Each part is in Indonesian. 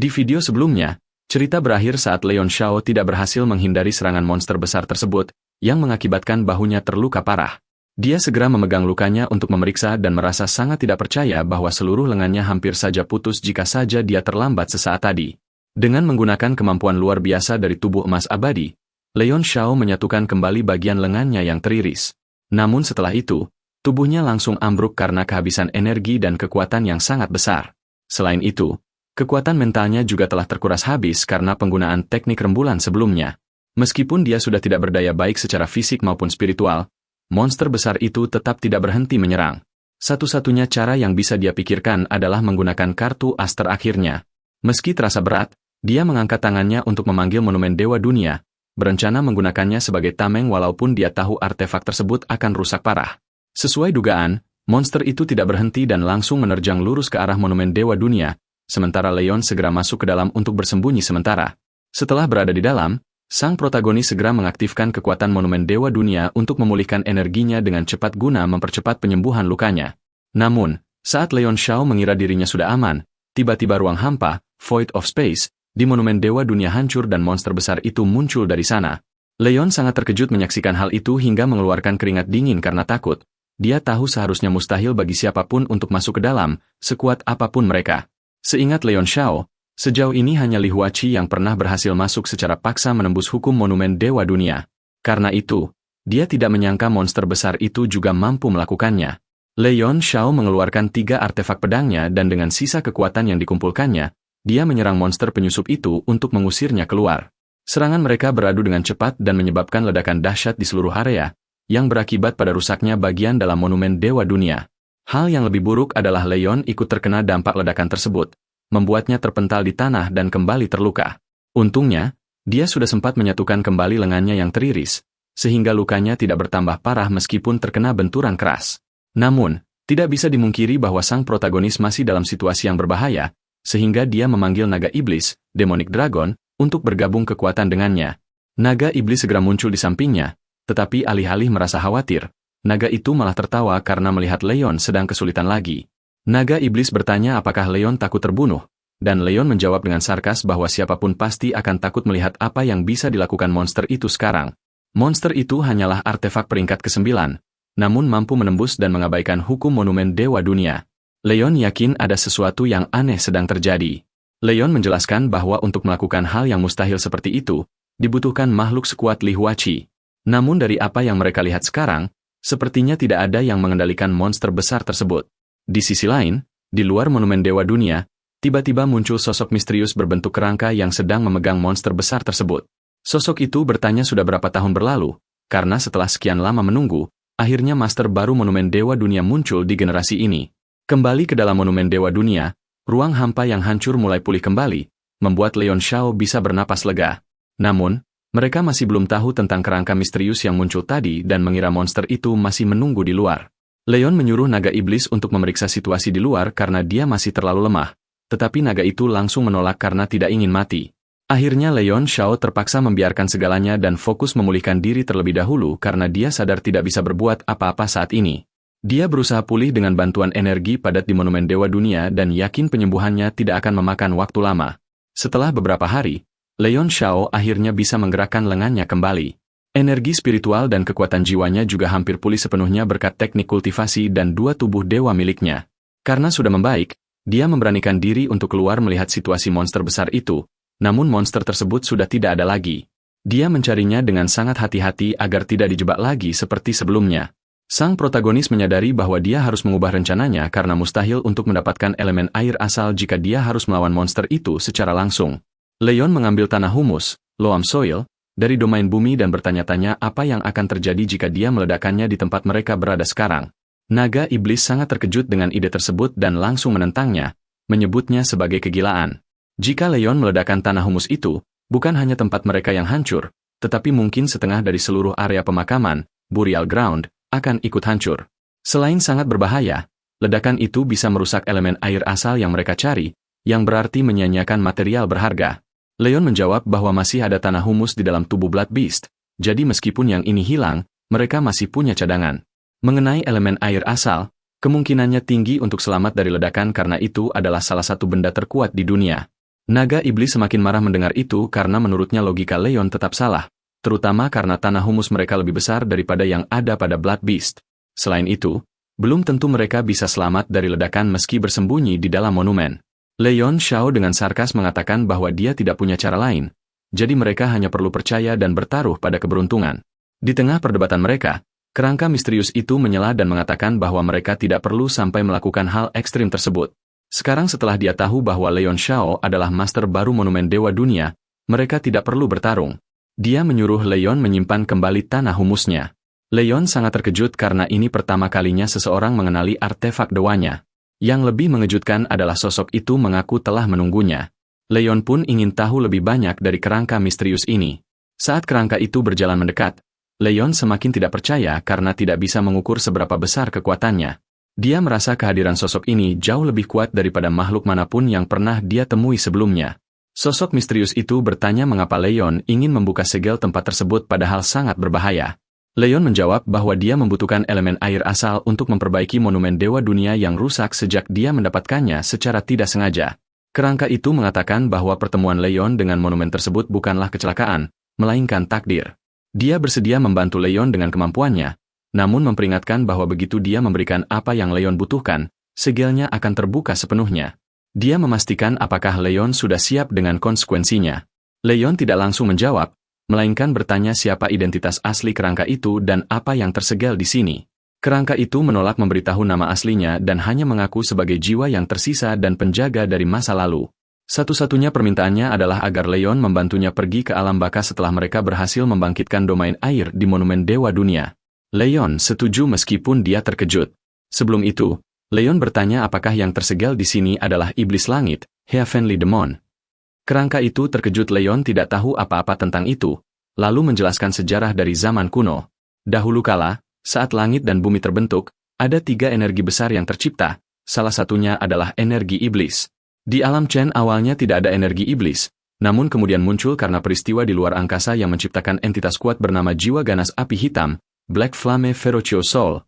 Di video sebelumnya, cerita berakhir saat Leon Shao tidak berhasil menghindari serangan monster besar tersebut, yang mengakibatkan bahunya terluka parah. Dia segera memegang lukanya untuk memeriksa dan merasa sangat tidak percaya bahwa seluruh lengannya hampir saja putus jika saja dia terlambat sesaat tadi. Dengan menggunakan kemampuan luar biasa dari tubuh emas abadi, Leon Shao menyatukan kembali bagian lengannya yang teriris. Namun setelah itu, tubuhnya langsung ambruk karena kehabisan energi dan kekuatan yang sangat besar. Selain itu, kekuatan mentalnya juga telah terkuras habis karena penggunaan teknik rembulan sebelumnya. Meskipun dia sudah tidak berdaya baik secara fisik maupun spiritual, monster besar itu tetap tidak berhenti menyerang. Satu-satunya cara yang bisa dia pikirkan adalah menggunakan kartu as terakhirnya. Meski terasa berat, dia mengangkat tangannya untuk memanggil monumen Dewa Dunia, berencana menggunakannya sebagai tameng walaupun dia tahu artefak tersebut akan rusak parah. Sesuai dugaan, monster itu tidak berhenti dan langsung menerjang lurus ke arah monumen Dewa Dunia, sementara Leon segera masuk ke dalam untuk bersembunyi sementara. Setelah berada di dalam, sang protagonis segera mengaktifkan kekuatan monumen Dewa Dunia untuk memulihkan energinya dengan cepat guna mempercepat penyembuhan lukanya. Namun, saat Leon Shao mengira dirinya sudah aman, tiba-tiba ruang hampa, Void of Space, di monumen Dewa Dunia hancur dan monster besar itu muncul dari sana. Leon sangat terkejut menyaksikan hal itu hingga mengeluarkan keringat dingin karena takut. Dia tahu seharusnya mustahil bagi siapapun untuk masuk ke dalam, sekuat apapun mereka. Seingat Leon Shao, sejauh ini hanya Li Huaqi yang pernah berhasil masuk secara paksa menembus hukum monumen Dewa Dunia. Karena itu, dia tidak menyangka monster besar itu juga mampu melakukannya. Leon Shao mengeluarkan 3 artefak pedangnya dan dengan sisa kekuatan yang dikumpulkannya, dia menyerang monster penyusup itu untuk mengusirnya keluar. Serangan mereka beradu dengan cepat dan menyebabkan ledakan dahsyat di seluruh area, yang berakibat pada rusaknya bagian dalam monumen Dewa Dunia. Hal yang lebih buruk adalah Leon ikut terkena dampak ledakan tersebut, membuatnya terpental di tanah dan kembali terluka. Untungnya, dia sudah sempat menyatukan kembali lengannya yang teriris, sehingga lukanya tidak bertambah parah meskipun terkena benturan keras. Namun, tidak bisa dimungkiri bahwa sang protagonis masih dalam situasi yang berbahaya, sehingga dia memanggil naga iblis, Demonic Dragon, untuk bergabung kekuatan dengannya. Naga iblis segera muncul di sampingnya, tetapi alih-alih merasa khawatir, naga itu malah tertawa karena melihat Leon sedang kesulitan lagi. Naga iblis bertanya apakah Leon takut terbunuh, dan Leon menjawab dengan sarkas bahwa siapapun pasti akan takut melihat apa yang bisa dilakukan monster itu sekarang. Monster itu hanyalah artefak peringkat ke-9, namun mampu menembus dan mengabaikan hukum monumen Dewa Dunia. Leon yakin ada sesuatu yang aneh sedang terjadi. Leon menjelaskan bahwa untuk melakukan hal yang mustahil seperti itu, dibutuhkan makhluk sekuat Li Huaqi. Namun dari apa yang mereka lihat sekarang, sepertinya tidak ada yang mengendalikan monster besar tersebut. Di sisi lain, di luar monumen Dewa Dunia, tiba-tiba muncul sosok misterius berbentuk kerangka yang sedang memegang monster besar tersebut. Sosok itu bertanya sudah berapa tahun berlalu, karena setelah sekian lama menunggu, akhirnya master baru monumen Dewa Dunia muncul di generasi ini. Kembali ke dalam monumen Dewa Dunia, ruang hampa yang hancur mulai pulih kembali, membuat Leon Shao bisa bernapas lega. Namun, mereka masih belum tahu tentang kerangka misterius yang muncul tadi dan mengira monster itu masih menunggu di luar. Leon menyuruh naga iblis untuk memeriksa situasi di luar karena dia masih terlalu lemah, tetapi naga itu langsung menolak karena tidak ingin mati. Akhirnya Leon Shao terpaksa membiarkan segalanya dan fokus memulihkan diri terlebih dahulu karena dia sadar tidak bisa berbuat apa-apa saat ini. Dia berusaha pulih dengan bantuan energi padat di monumen Dewa Dunia dan yakin penyembuhannya tidak akan memakan waktu lama. Setelah beberapa hari, Leon Shao akhirnya bisa menggerakkan lengannya kembali. Energi spiritual dan kekuatan jiwanya juga hampir pulih sepenuhnya berkat teknik kultivasi dan 2 tubuh dewa miliknya. Karena sudah membaik, dia memberanikan diri untuk keluar melihat situasi monster besar itu, namun monster tersebut sudah tidak ada lagi. Dia mencarinya dengan sangat hati-hati agar tidak dijebak lagi seperti sebelumnya. Sang protagonis menyadari bahwa dia harus mengubah rencananya karena mustahil untuk mendapatkan elemen air asal jika dia harus melawan monster itu secara langsung. Leon mengambil tanah humus, Loam Soil, dari domain bumi dan bertanya-tanya apa yang akan terjadi jika dia meledakkannya di tempat mereka berada sekarang. Naga iblis sangat terkejut dengan ide tersebut dan langsung menentangnya, menyebutnya sebagai kegilaan. Jika Leon meledakkan tanah humus itu, bukan hanya tempat mereka yang hancur, tetapi mungkin setengah dari seluruh area pemakaman, Burial Ground, akan ikut hancur. Selain sangat berbahaya, ledakan itu bisa merusak elemen air asal yang mereka cari, yang berarti menyia-nyiakan material berharga. Leon menjawab bahwa masih ada tanah humus di dalam tubuh Blood Beast, jadi meskipun yang ini hilang, mereka masih punya cadangan. Mengenai elemen air asal, kemungkinannya tinggi untuk selamat dari ledakan karena itu adalah salah satu benda terkuat di dunia. Naga iblis semakin marah mendengar itu karena menurutnya logika Leon tetap salah, terutama karena tanah humus mereka lebih besar daripada yang ada pada Blood Beast. Selain itu, belum tentu mereka bisa selamat dari ledakan meski bersembunyi di dalam monumen. Leon Xiao dengan sarkas mengatakan bahwa dia tidak punya cara lain, jadi mereka hanya perlu percaya dan bertaruh pada keberuntungan. Di tengah perdebatan mereka, kerangka misterius itu menyela dan mengatakan bahwa mereka tidak perlu sampai melakukan hal ekstrim tersebut. Sekarang setelah dia tahu bahwa Leon Xiao adalah master baru monumen Dewa Dunia, mereka tidak perlu bertarung. Dia menyuruh Leon menyimpan kembali tanah humusnya. Leon sangat terkejut karena ini pertama kalinya seseorang mengenali artefak dewanya. Yang lebih mengejutkan adalah sosok itu mengaku telah menunggunya. Leon pun ingin tahu lebih banyak dari kerangka misterius ini. Saat kerangka itu berjalan mendekat, Leon semakin tidak percaya karena tidak bisa mengukur seberapa besar kekuatannya. Dia merasa kehadiran sosok ini jauh lebih kuat daripada makhluk manapun yang pernah dia temui sebelumnya. Sosok misterius itu bertanya mengapa Leon ingin membuka segel tempat tersebut padahal sangat berbahaya. Leon menjawab bahwa dia membutuhkan elemen air asal untuk memperbaiki monumen Dewa Dunia yang rusak sejak dia mendapatkannya secara tidak sengaja. Kerangka itu mengatakan bahwa pertemuan Leon dengan monumen tersebut bukanlah kecelakaan, melainkan takdir. Dia bersedia membantu Leon dengan kemampuannya, namun memperingatkan bahwa begitu dia memberikan apa yang Leon butuhkan, segelnya akan terbuka sepenuhnya. Dia memastikan apakah Leon sudah siap dengan konsekuensinya. Leon tidak langsung menjawab, melainkan bertanya siapa identitas asli kerangka itu dan apa yang tersegel di sini. Kerangka itu menolak memberitahu nama aslinya dan hanya mengaku sebagai jiwa yang tersisa dan penjaga dari masa lalu. Satu-satunya permintaannya adalah agar Leon membantunya pergi ke alam baka setelah mereka berhasil membangkitkan domain air di monumen Dewa Dunia. Leon setuju meskipun dia terkejut. Sebelum itu, Leon bertanya apakah yang tersegel di sini adalah iblis langit, Heavenly Demon. Kerangka itu terkejut Leon tidak tahu apa-apa tentang itu, lalu menjelaskan sejarah dari zaman kuno. Dahulu kala, saat langit dan bumi terbentuk, ada 3 energi besar yang tercipta, salah satunya adalah energi iblis. Di alam Chen awalnya tidak ada energi iblis, namun kemudian muncul karena peristiwa di luar angkasa yang menciptakan entitas kuat bernama jiwa ganas api hitam, Black Flame Ferocious Soul.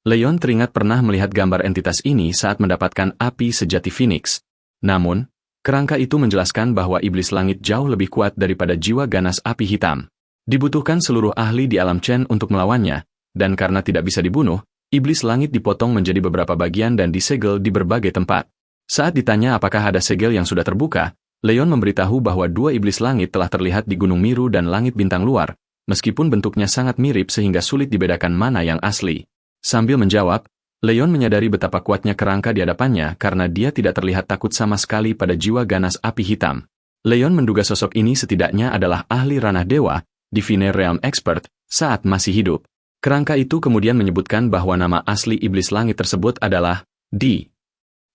Leon teringat pernah melihat gambar entitas ini saat mendapatkan api sejati Phoenix. Namun, kerangka itu menjelaskan bahwa iblis langit jauh lebih kuat daripada jiwa ganas api hitam. Dibutuhkan seluruh ahli di alam Chen untuk melawannya, dan karena tidak bisa dibunuh, iblis langit dipotong menjadi beberapa bagian dan disegel di berbagai tempat. Saat ditanya apakah ada segel yang sudah terbuka, Leon memberitahu bahwa 2 iblis langit telah terlihat di Gunung Miru dan langit bintang luar, meskipun bentuknya sangat mirip sehingga sulit dibedakan mana yang asli. Sambil menjawab, Leon menyadari betapa kuatnya kerangka di hadapannya karena dia tidak terlihat takut sama sekali pada jiwa ganas api hitam. Leon menduga sosok ini setidaknya adalah ahli ranah dewa, Divine Realm Expert, saat masih hidup. Kerangka itu kemudian menyebutkan bahwa nama asli iblis langit tersebut adalah Di.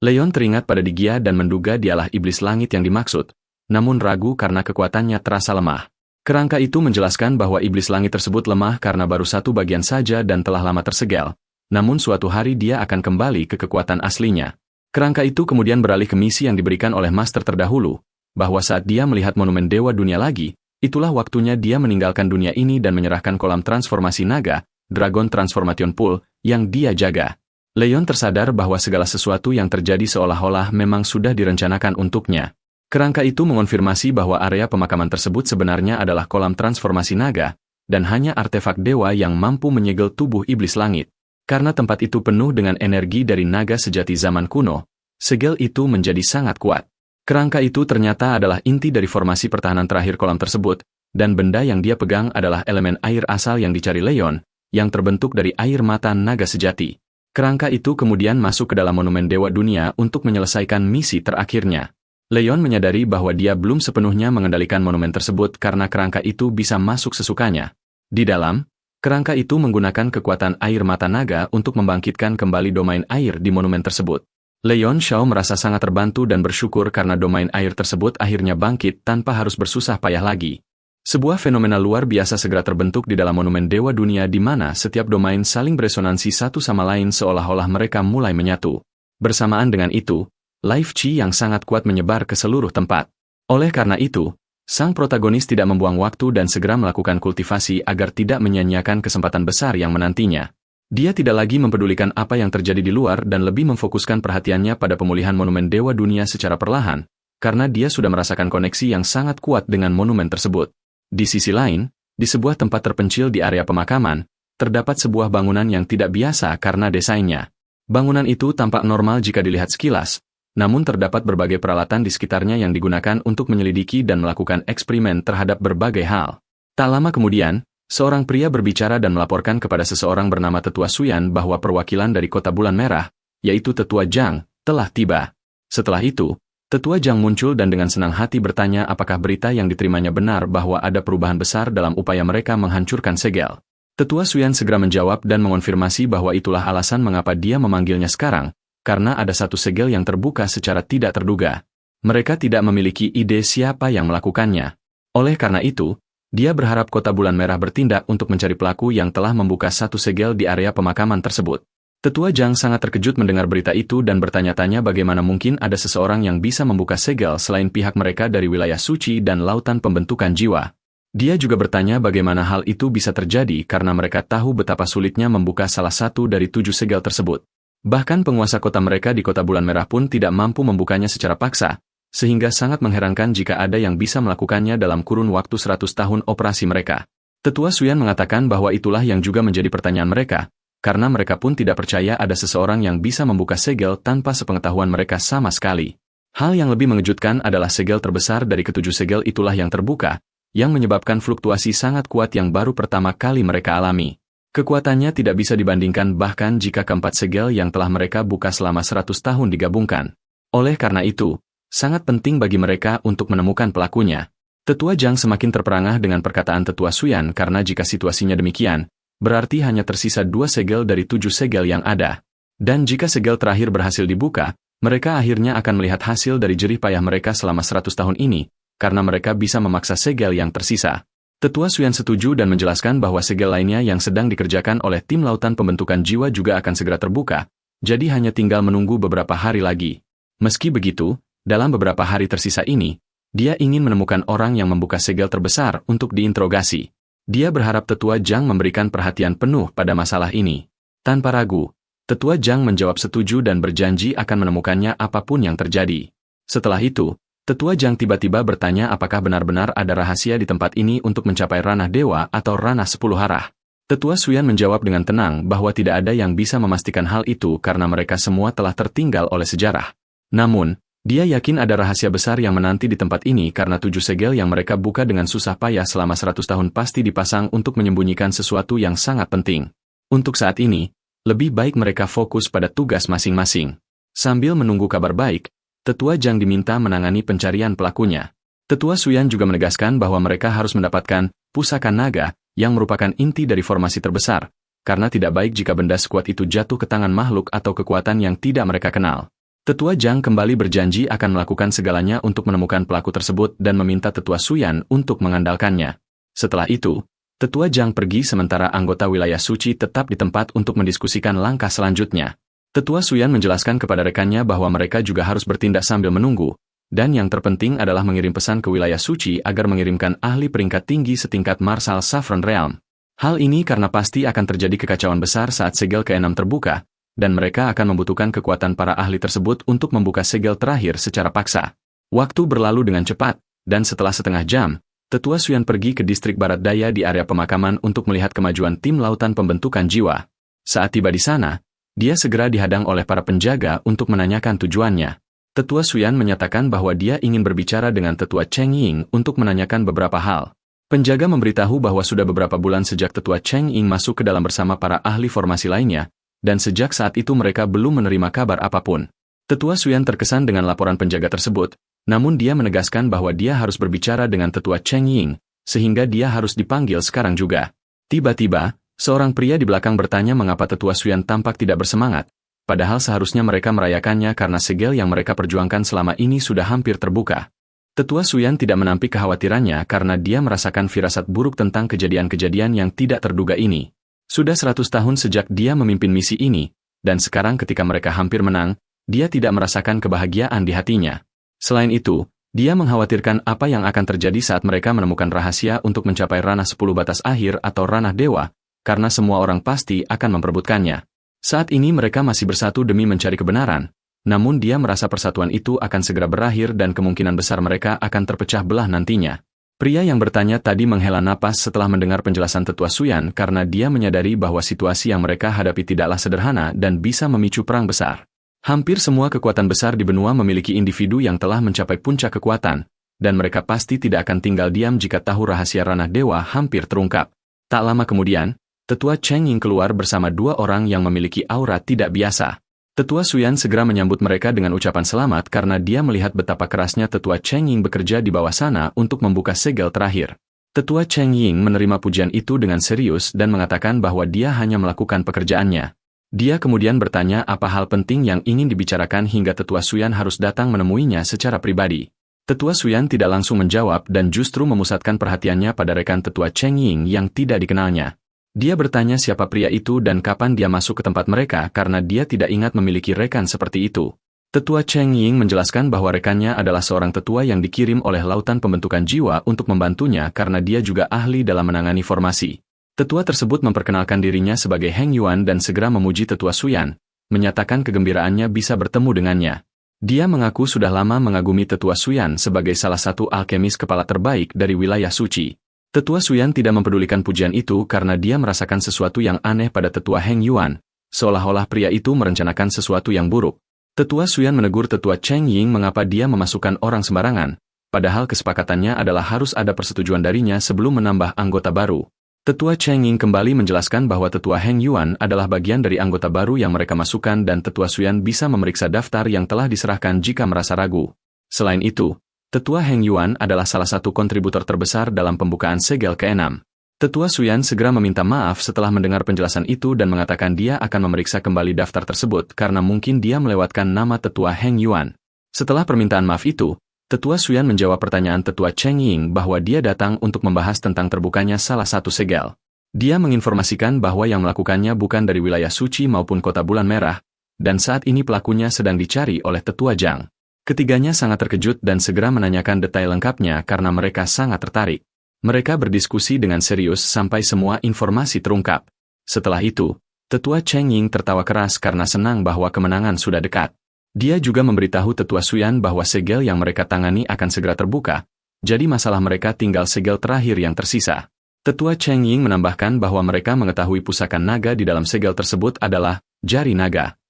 Leon teringat pada Digia dan menduga dialah iblis langit yang dimaksud, namun ragu karena kekuatannya terasa lemah. Kerangka itu menjelaskan bahwa iblis langit tersebut lemah karena baru 1 bagian saja dan telah lama tersegel, namun suatu hari dia akan kembali ke kekuatan aslinya. Kerangka itu kemudian beralih ke misi yang diberikan oleh master terdahulu, bahwa saat dia melihat monumen Dewa Dunia lagi, itulah waktunya dia meninggalkan dunia ini dan menyerahkan kolam transformasi naga, Dragon Transformation Pool, yang dia jaga. Leon tersadar bahwa segala sesuatu yang terjadi seolah-olah memang sudah direncanakan untuknya. Kerangka itu mengonfirmasi bahwa area pemakaman tersebut sebenarnya adalah kolam transformasi naga, dan hanya artefak dewa yang mampu menyegel tubuh iblis langit. Karena tempat itu penuh dengan energi dari naga sejati zaman kuno, segel itu menjadi sangat kuat. Kerangka itu ternyata adalah inti dari formasi pertahanan terakhir kolam tersebut, dan benda yang dia pegang adalah elemen air asal yang dicari Leon, yang terbentuk dari air mata naga sejati. Kerangka itu kemudian masuk ke dalam monumen Dewa Dunia untuk menyelesaikan misi terakhirnya. Leon menyadari bahwa dia belum sepenuhnya mengendalikan monumen tersebut karena kerangka itu bisa masuk sesukanya. Di dalam, kerangka itu menggunakan kekuatan air mata naga untuk membangkitkan kembali domain air di monumen tersebut. Leon Xiao merasa sangat terbantu dan bersyukur karena domain air tersebut akhirnya bangkit tanpa harus bersusah payah lagi. Sebuah fenomena luar biasa segera terbentuk di dalam monumen Dewa Dunia di mana setiap domain saling beresonansi satu sama lain seolah-olah mereka mulai menyatu. Bersamaan dengan itu, Life Qi yang sangat kuat menyebar ke seluruh tempat. Oleh karena itu, sang protagonis tidak membuang waktu dan segera melakukan kultivasi agar tidak menyia-nyiakan kesempatan besar yang menantinya. Dia tidak lagi mempedulikan apa yang terjadi di luar dan lebih memfokuskan perhatiannya pada pemulihan monumen Dewa Dunia secara perlahan, karena dia sudah merasakan koneksi yang sangat kuat dengan monumen tersebut. Di sisi lain, di sebuah tempat terpencil di area pemakaman, terdapat sebuah bangunan yang tidak biasa karena desainnya. Bangunan itu tampak normal jika dilihat sekilas, namun terdapat berbagai peralatan di sekitarnya yang digunakan untuk menyelidiki dan melakukan eksperimen terhadap berbagai hal. Tak lama kemudian, seorang pria berbicara dan melaporkan kepada seseorang bernama Tetua Suyan bahwa perwakilan dari Kota Bulan Merah, yaitu Tetua Zhang, telah tiba. Setelah itu, Tetua Zhang muncul dan dengan senang hati bertanya apakah berita yang diterimanya benar bahwa ada perubahan besar dalam upaya mereka menghancurkan segel. Tetua Suyan segera menjawab dan mengonfirmasi bahwa itulah alasan mengapa dia memanggilnya sekarang, karena ada satu segel yang terbuka secara tidak terduga. Mereka tidak memiliki ide siapa yang melakukannya. Oleh karena itu, dia berharap Kota Bulan Merah bertindak untuk mencari pelaku yang telah membuka satu segel di area pemakaman tersebut. Tetua Zhang sangat terkejut mendengar berita itu dan bertanya-tanya bagaimana mungkin ada seseorang yang bisa membuka segel selain pihak mereka dari wilayah suci dan lautan pembentukan jiwa. Dia juga bertanya bagaimana hal itu bisa terjadi karena mereka tahu betapa sulitnya membuka salah satu dari 7 segel tersebut. Bahkan penguasa kota mereka di Kota Bulan Merah pun tidak mampu membukanya secara paksa, sehingga sangat mengherankan jika ada yang bisa melakukannya dalam kurun waktu 100 tahun operasi mereka. Tetua Suyan mengatakan bahwa itulah yang juga menjadi pertanyaan mereka, karena mereka pun tidak percaya ada seseorang yang bisa membuka segel tanpa sepengetahuan mereka sama sekali. Hal yang lebih mengejutkan adalah segel terbesar dari ketujuh segel itulah yang terbuka, yang menyebabkan fluktuasi sangat kuat yang baru pertama kali mereka alami. Kekuatannya tidak bisa dibandingkan bahkan jika keempat segel yang telah mereka buka selama 100 tahun digabungkan. Oleh karena itu, sangat penting bagi mereka untuk menemukan pelakunya. Tetua Zhang semakin terperangah dengan perkataan Tetua Suyan karena jika situasinya demikian, berarti hanya tersisa 2 segel dari 7 segel yang ada. Dan jika segel terakhir berhasil dibuka, mereka akhirnya akan melihat hasil dari jerih payah mereka selama 100 tahun ini, karena mereka bisa memaksa segel yang tersisa. Tetua Suyan setuju dan menjelaskan bahwa segel lainnya yang sedang dikerjakan oleh tim lautan pembentukan jiwa juga akan segera terbuka, jadi hanya tinggal menunggu beberapa hari lagi. Meski begitu, dalam beberapa hari tersisa ini, dia ingin menemukan orang yang membuka segel terbesar untuk diinterogasi. Dia berharap Tetua Zhang memberikan perhatian penuh pada masalah ini. Tanpa ragu, Tetua Zhang menjawab setuju dan berjanji akan menemukannya apapun yang terjadi. Setelah itu, Tetua Zhang tiba-tiba bertanya apakah benar-benar ada rahasia di tempat ini untuk mencapai ranah dewa atau ranah 10 arah. Tetua Suyan menjawab dengan tenang bahwa tidak ada yang bisa memastikan hal itu karena mereka semua telah tertinggal oleh sejarah. Namun, dia yakin ada rahasia besar yang menanti di tempat ini karena 7 segel yang mereka buka dengan susah payah selama 100 tahun pasti dipasang untuk menyembunyikan sesuatu yang sangat penting. Untuk saat ini, lebih baik mereka fokus pada tugas masing-masing. Sambil menunggu kabar baik, Tetua Zhang diminta menangani pencarian pelakunya. Tetua Suyan juga menegaskan bahwa mereka harus mendapatkan pusaka naga, yang merupakan inti dari formasi terbesar, karena tidak baik jika benda sekuat itu jatuh ke tangan makhluk atau kekuatan yang tidak mereka kenal. Tetua Zhang kembali berjanji akan melakukan segalanya untuk menemukan pelaku tersebut dan meminta Tetua Suyan untuk mengandalkannya. Setelah itu, Tetua Zhang pergi sementara anggota wilayah suci tetap di tempat untuk mendiskusikan langkah selanjutnya. Tetua Suyan menjelaskan kepada rekannya bahwa mereka juga harus bertindak sambil menunggu, dan yang terpenting adalah mengirim pesan ke wilayah suci agar mengirimkan ahli peringkat tinggi setingkat Marshal Saffron Realm. Hal ini karena pasti akan terjadi kekacauan besar saat segel ke-6 terbuka, dan mereka akan membutuhkan kekuatan para ahli tersebut untuk membuka segel terakhir secara paksa. Waktu berlalu dengan cepat, dan setelah setengah jam, Tetua Suyan pergi ke distrik barat daya di area pemakaman untuk melihat kemajuan tim lautan pembentukan jiwa. Saat tiba di sana, dia segera dihadang oleh para penjaga untuk menanyakan tujuannya. Tetua Suyan menyatakan bahwa dia ingin berbicara dengan Tetua Cheng Ying untuk menanyakan beberapa hal. Penjaga memberitahu bahwa sudah beberapa bulan sejak Tetua Cheng Ying masuk ke dalam bersama para ahli formasi lainnya, dan sejak saat itu mereka belum menerima kabar apapun. Tetua Suyan terkesan dengan laporan penjaga tersebut, namun dia menegaskan bahwa dia harus berbicara dengan Tetua Cheng Ying, sehingga dia harus dipanggil sekarang juga. Tiba-tiba, seorang pria di belakang bertanya mengapa Tetua Suyan tampak tidak bersemangat, padahal seharusnya mereka merayakannya karena segel yang mereka perjuangkan selama ini sudah hampir terbuka. Tetua Suyan tidak menampik kekhawatirannya karena dia merasakan firasat buruk tentang kejadian-kejadian yang tidak terduga ini. Sudah 100 tahun sejak dia memimpin misi ini, dan sekarang ketika mereka hampir menang, dia tidak merasakan kebahagiaan di hatinya. Selain itu, dia mengkhawatirkan apa yang akan terjadi saat mereka menemukan rahasia untuk mencapai ranah 10 batas akhir atau ranah dewa, karena semua orang pasti akan memperebutkannya. Saat ini mereka masih bersatu demi mencari kebenaran, Namun dia merasa persatuan itu akan segera berakhir dan kemungkinan besar mereka akan terpecah belah nantinya. Pria yang bertanya tadi menghela napas setelah mendengar penjelasan Tetua Xuyan karena dia menyadari bahwa situasi yang mereka hadapi tidaklah sederhana dan bisa memicu perang besar. Hampir semua kekuatan besar di benua memiliki individu yang telah mencapai puncak kekuatan, dan mereka pasti tidak akan tinggal diam jika tahu rahasia ranah dewa hampir terungkap. Tak lama kemudian, Tetua Cheng Ying keluar bersama dua orang yang memiliki aura tidak biasa. Tetua Xuyan segera menyambut mereka dengan ucapan selamat karena dia melihat betapa kerasnya Tetua Cheng Ying bekerja di bawah sana untuk membuka segel terakhir. Tetua Cheng Ying menerima pujian itu dengan serius dan mengatakan bahwa dia hanya melakukan pekerjaannya. Dia kemudian bertanya apa hal penting yang ingin dibicarakan hingga Tetua Xuyan harus datang menemuinya secara pribadi. Tetua Xuyan tidak langsung menjawab dan justru memusatkan perhatiannya pada rekan Tetua Cheng Ying yang tidak dikenalnya. Dia bertanya siapa pria itu dan kapan dia masuk ke tempat mereka karena dia tidak ingat memiliki rekan seperti itu. Tetua Cheng Ying menjelaskan bahwa rekannya adalah seorang tetua yang dikirim oleh Lautan Pembentukan Jiwa untuk membantunya karena dia juga ahli dalam menangani formasi. Tetua tersebut memperkenalkan dirinya sebagai Heng Yuan dan segera memuji Tetua Xuyan, menyatakan kegembiraannya bisa bertemu dengannya. Dia mengaku sudah lama mengagumi Tetua Xuyan sebagai salah satu alkemis kepala terbaik dari wilayah suci. Tetua Xuyan tidak mempedulikan pujian itu karena dia merasakan sesuatu yang aneh pada Tetua Heng Yuan, seolah-olah pria itu merencanakan sesuatu yang buruk. Tetua Xuyan menegur Tetua Cheng Ying mengapa dia memasukkan orang sembarangan, padahal kesepakatannya adalah harus ada persetujuan darinya sebelum menambah anggota baru. Tetua Cheng Ying kembali menjelaskan bahwa Tetua Heng Yuan adalah bagian dari anggota baru yang mereka masukkan dan Tetua Xuyan bisa memeriksa daftar yang telah diserahkan jika merasa ragu. Selain itu, Tetua Heng Yuan adalah salah satu kontributor terbesar dalam pembukaan segel ke-6. Tetua Xuyan segera meminta maaf setelah mendengar penjelasan itu dan mengatakan dia akan memeriksa kembali daftar tersebut karena mungkin dia melewatkan nama Tetua Heng Yuan. Setelah permintaan maaf itu, Tetua Xuyan menjawab pertanyaan Tetua Cheng Ying bahwa dia datang untuk membahas tentang terbukanya salah satu segel. Dia menginformasikan bahwa yang melakukannya bukan dari wilayah suci maupun kota bulan merah, dan saat ini pelakunya sedang dicari oleh Tetua Zhang. Ketiganya sangat terkejut dan segera menanyakan detail lengkapnya karena mereka sangat tertarik. Mereka berdiskusi dengan serius sampai semua informasi terungkap. Setelah itu, Tetua Cheng Ying tertawa keras karena senang bahwa kemenangan sudah dekat. Dia juga memberitahu Tetua Xuyan bahwa segel yang mereka tangani akan segera terbuka, jadi masalah mereka tinggal segel terakhir yang tersisa. Tetua Cheng Ying menambahkan bahwa mereka mengetahui pusaka naga di dalam segel tersebut adalah jari naga.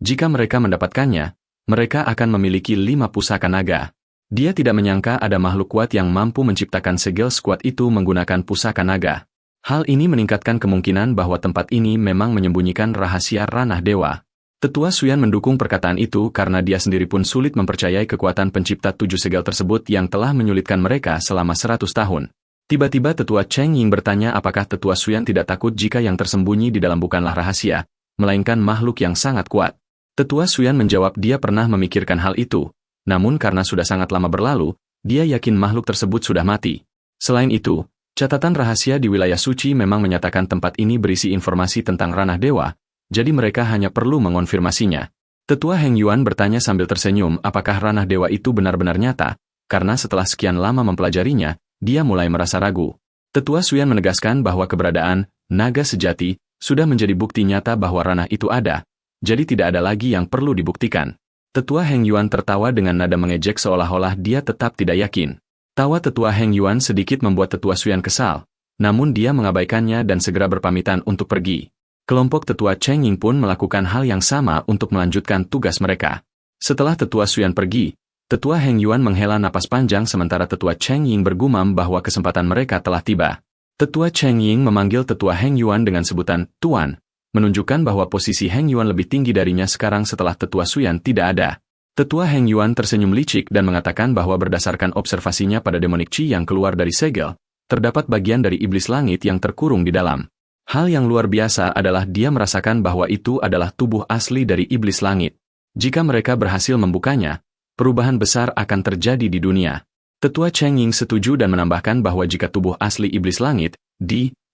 Jika mereka mendapatkannya, mereka akan memiliki 5 pusaka naga. Dia tidak menyangka ada makhluk kuat yang mampu menciptakan segel sekuat itu menggunakan pusaka naga. Hal ini meningkatkan kemungkinan bahwa tempat ini memang menyembunyikan rahasia ranah dewa. Tetua Xuyan mendukung perkataan itu karena dia sendiri pun sulit mempercayai kekuatan pencipta 7 segel tersebut yang telah menyulitkan mereka selama 100 tahun. Tiba-tiba Tetua Cheng Ying bertanya apakah Tetua Xuyan tidak takut jika yang tersembunyi di dalam bukanlah rahasia, melainkan makhluk yang sangat kuat. Tetua Xuyan menjawab dia pernah memikirkan hal itu, namun karena sudah sangat lama berlalu, dia yakin makhluk tersebut sudah mati. Selain itu, catatan rahasia di wilayah suci memang menyatakan tempat ini berisi informasi tentang ranah dewa, jadi mereka hanya perlu mengonfirmasinya. Tetua Heng Yuan bertanya sambil tersenyum apakah ranah dewa itu benar-benar nyata, karena setelah sekian lama mempelajarinya, dia mulai merasa ragu. Tetua Xuyan menegaskan bahwa keberadaan naga sejati sudah menjadi bukti nyata bahwa ranah itu ada, jadi tidak ada lagi yang perlu dibuktikan. Tetua Heng Yuan tertawa dengan nada mengejek seolah-olah dia tetap tidak yakin. Tawa Tetua Heng Yuan sedikit membuat Tetua Xuyan kesal, namun dia mengabaikannya dan segera berpamitan untuk pergi. Kelompok Tetua Cheng Ying pun melakukan hal yang sama untuk melanjutkan tugas mereka. Setelah Tetua Xuyan pergi, Tetua Heng Yuan menghela napas panjang sementara Tetua Cheng Ying bergumam bahwa kesempatan mereka telah tiba. Tetua Cheng Ying memanggil Tetua Heng Yuan dengan sebutan Tuan, menunjukkan bahwa posisi Heng Yuan lebih tinggi darinya sekarang setelah Tetua Xuyan tidak ada. Tetua Heng Yuan tersenyum licik dan mengatakan bahwa berdasarkan observasinya pada demonik Qi yang keluar dari segel, terdapat bagian dari iblis langit yang terkurung di dalam. Hal yang luar biasa adalah dia merasakan bahwa itu adalah tubuh asli dari iblis langit. Jika mereka berhasil membukanya, perubahan besar akan terjadi di dunia. Tetua Cheng Ying setuju dan menambahkan bahwa jika tubuh asli iblis langit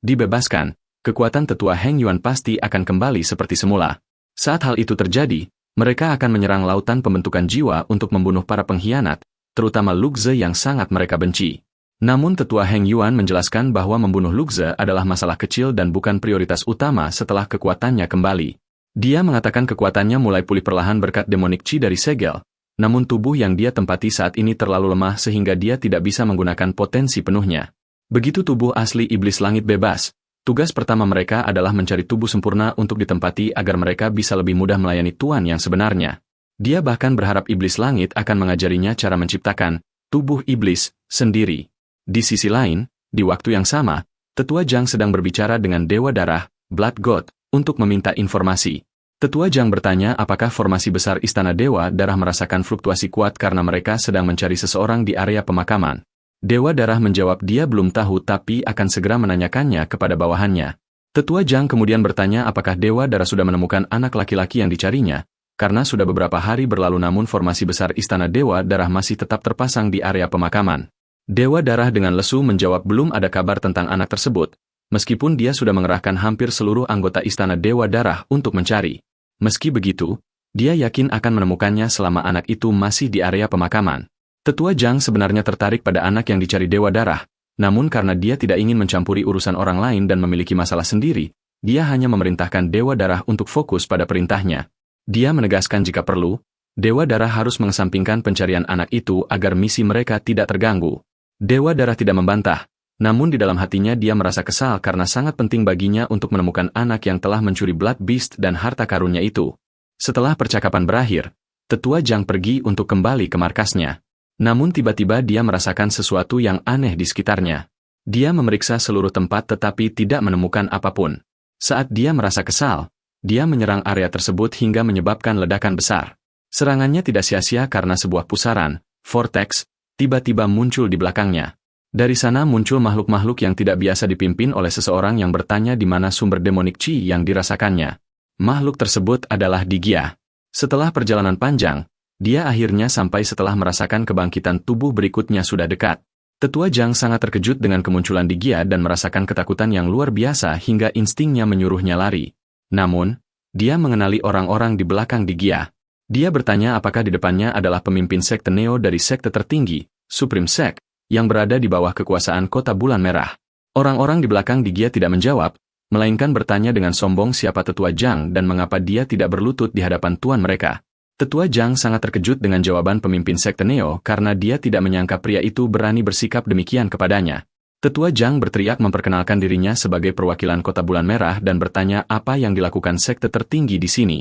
dibebaskan, kekuatan Tetua Heng Yuan pasti akan kembali seperti semula. Saat hal itu terjadi, mereka akan menyerang Lautan Pembentukan Jiwa untuk membunuh para pengkhianat, terutama Luxze yang sangat mereka benci. Namun Tetua Heng Yuan menjelaskan bahwa membunuh Luxze adalah masalah kecil dan bukan prioritas utama setelah kekuatannya kembali. Dia mengatakan kekuatannya mulai pulih perlahan berkat demonic chi dari segel, namun tubuh yang dia tempati saat ini terlalu lemah sehingga dia tidak bisa menggunakan potensi penuhnya. Begitu tubuh asli iblis langit bebas, tugas pertama mereka adalah mencari tubuh sempurna untuk ditempati agar mereka bisa lebih mudah melayani Tuan yang sebenarnya. Dia bahkan berharap iblis langit akan mengajarinya cara menciptakan tubuh iblis sendiri. Di sisi lain, di waktu yang sama, Tetua Zhang sedang berbicara dengan Dewa Darah, Blood God, untuk meminta informasi. Tetua Zhang bertanya apakah formasi besar Istana Dewa Darah merasakan fluktuasi kuat karena mereka sedang mencari seseorang di area pemakaman. Dewa Darah menjawab dia belum tahu tapi akan segera menanyakannya kepada bawahannya. Tetua Zhang kemudian bertanya apakah Dewa Darah sudah menemukan anak laki-laki yang dicarinya, karena sudah beberapa hari berlalu namun formasi besar Istana Dewa Darah masih tetap terpasang di area pemakaman. Dewa Darah dengan lesu menjawab belum ada kabar tentang anak tersebut, meskipun dia sudah mengerahkan hampir seluruh anggota Istana Dewa Darah untuk mencari. Meski begitu, dia yakin akan menemukannya selama anak itu masih di area pemakaman. Tetua Zhang sebenarnya tertarik pada anak yang dicari Dewa Darah, namun karena dia tidak ingin mencampuri urusan orang lain dan memiliki masalah sendiri, dia hanya memerintahkan Dewa Darah untuk fokus pada perintahnya. Dia menegaskan jika perlu, Dewa Darah harus mengesampingkan pencarian anak itu agar misi mereka tidak terganggu. Dewa Darah tidak membantah, namun di dalam hatinya dia merasa kesal karena sangat penting baginya untuk menemukan anak yang telah mencuri Blood Beast dan harta karunnya itu. Setelah percakapan berakhir, Tetua Zhang pergi untuk kembali ke markasnya. Namun tiba-tiba dia merasakan sesuatu yang aneh di sekitarnya. Dia memeriksa seluruh tempat tetapi tidak menemukan apapun. Saat dia merasa kesal, dia menyerang area tersebut hingga menyebabkan ledakan besar. Serangannya tidak sia-sia karena sebuah pusaran, vortex, tiba-tiba muncul di belakangnya. Dari sana muncul makhluk-makhluk yang tidak biasa dipimpin oleh seseorang yang bertanya di mana sumber demonic chi yang dirasakannya. Makhluk tersebut adalah Digia. Setelah perjalanan panjang, dia akhirnya sampai setelah merasakan kebangkitan tubuh berikutnya sudah dekat. Tetua Zhang sangat terkejut dengan kemunculan Digia dan merasakan ketakutan yang luar biasa hingga instingnya menyuruhnya lari. Namun, dia mengenali orang-orang di belakang Digia. Dia bertanya apakah di depannya adalah pemimpin sekte Neo dari sekte tertinggi, Supreme Sect, yang berada di bawah kekuasaan Kota Bulan Merah. Orang-orang di belakang Digia tidak menjawab, melainkan bertanya dengan sombong siapa Tetua Zhang dan mengapa dia tidak berlutut di hadapan tuan mereka. Tetua Zhang sangat terkejut dengan jawaban pemimpin sekte Neo karena dia tidak menyangka pria itu berani bersikap demikian kepadanya. Tetua Zhang berteriak memperkenalkan dirinya sebagai perwakilan Kota Bulan Merah dan bertanya apa yang dilakukan sekte tertinggi di sini.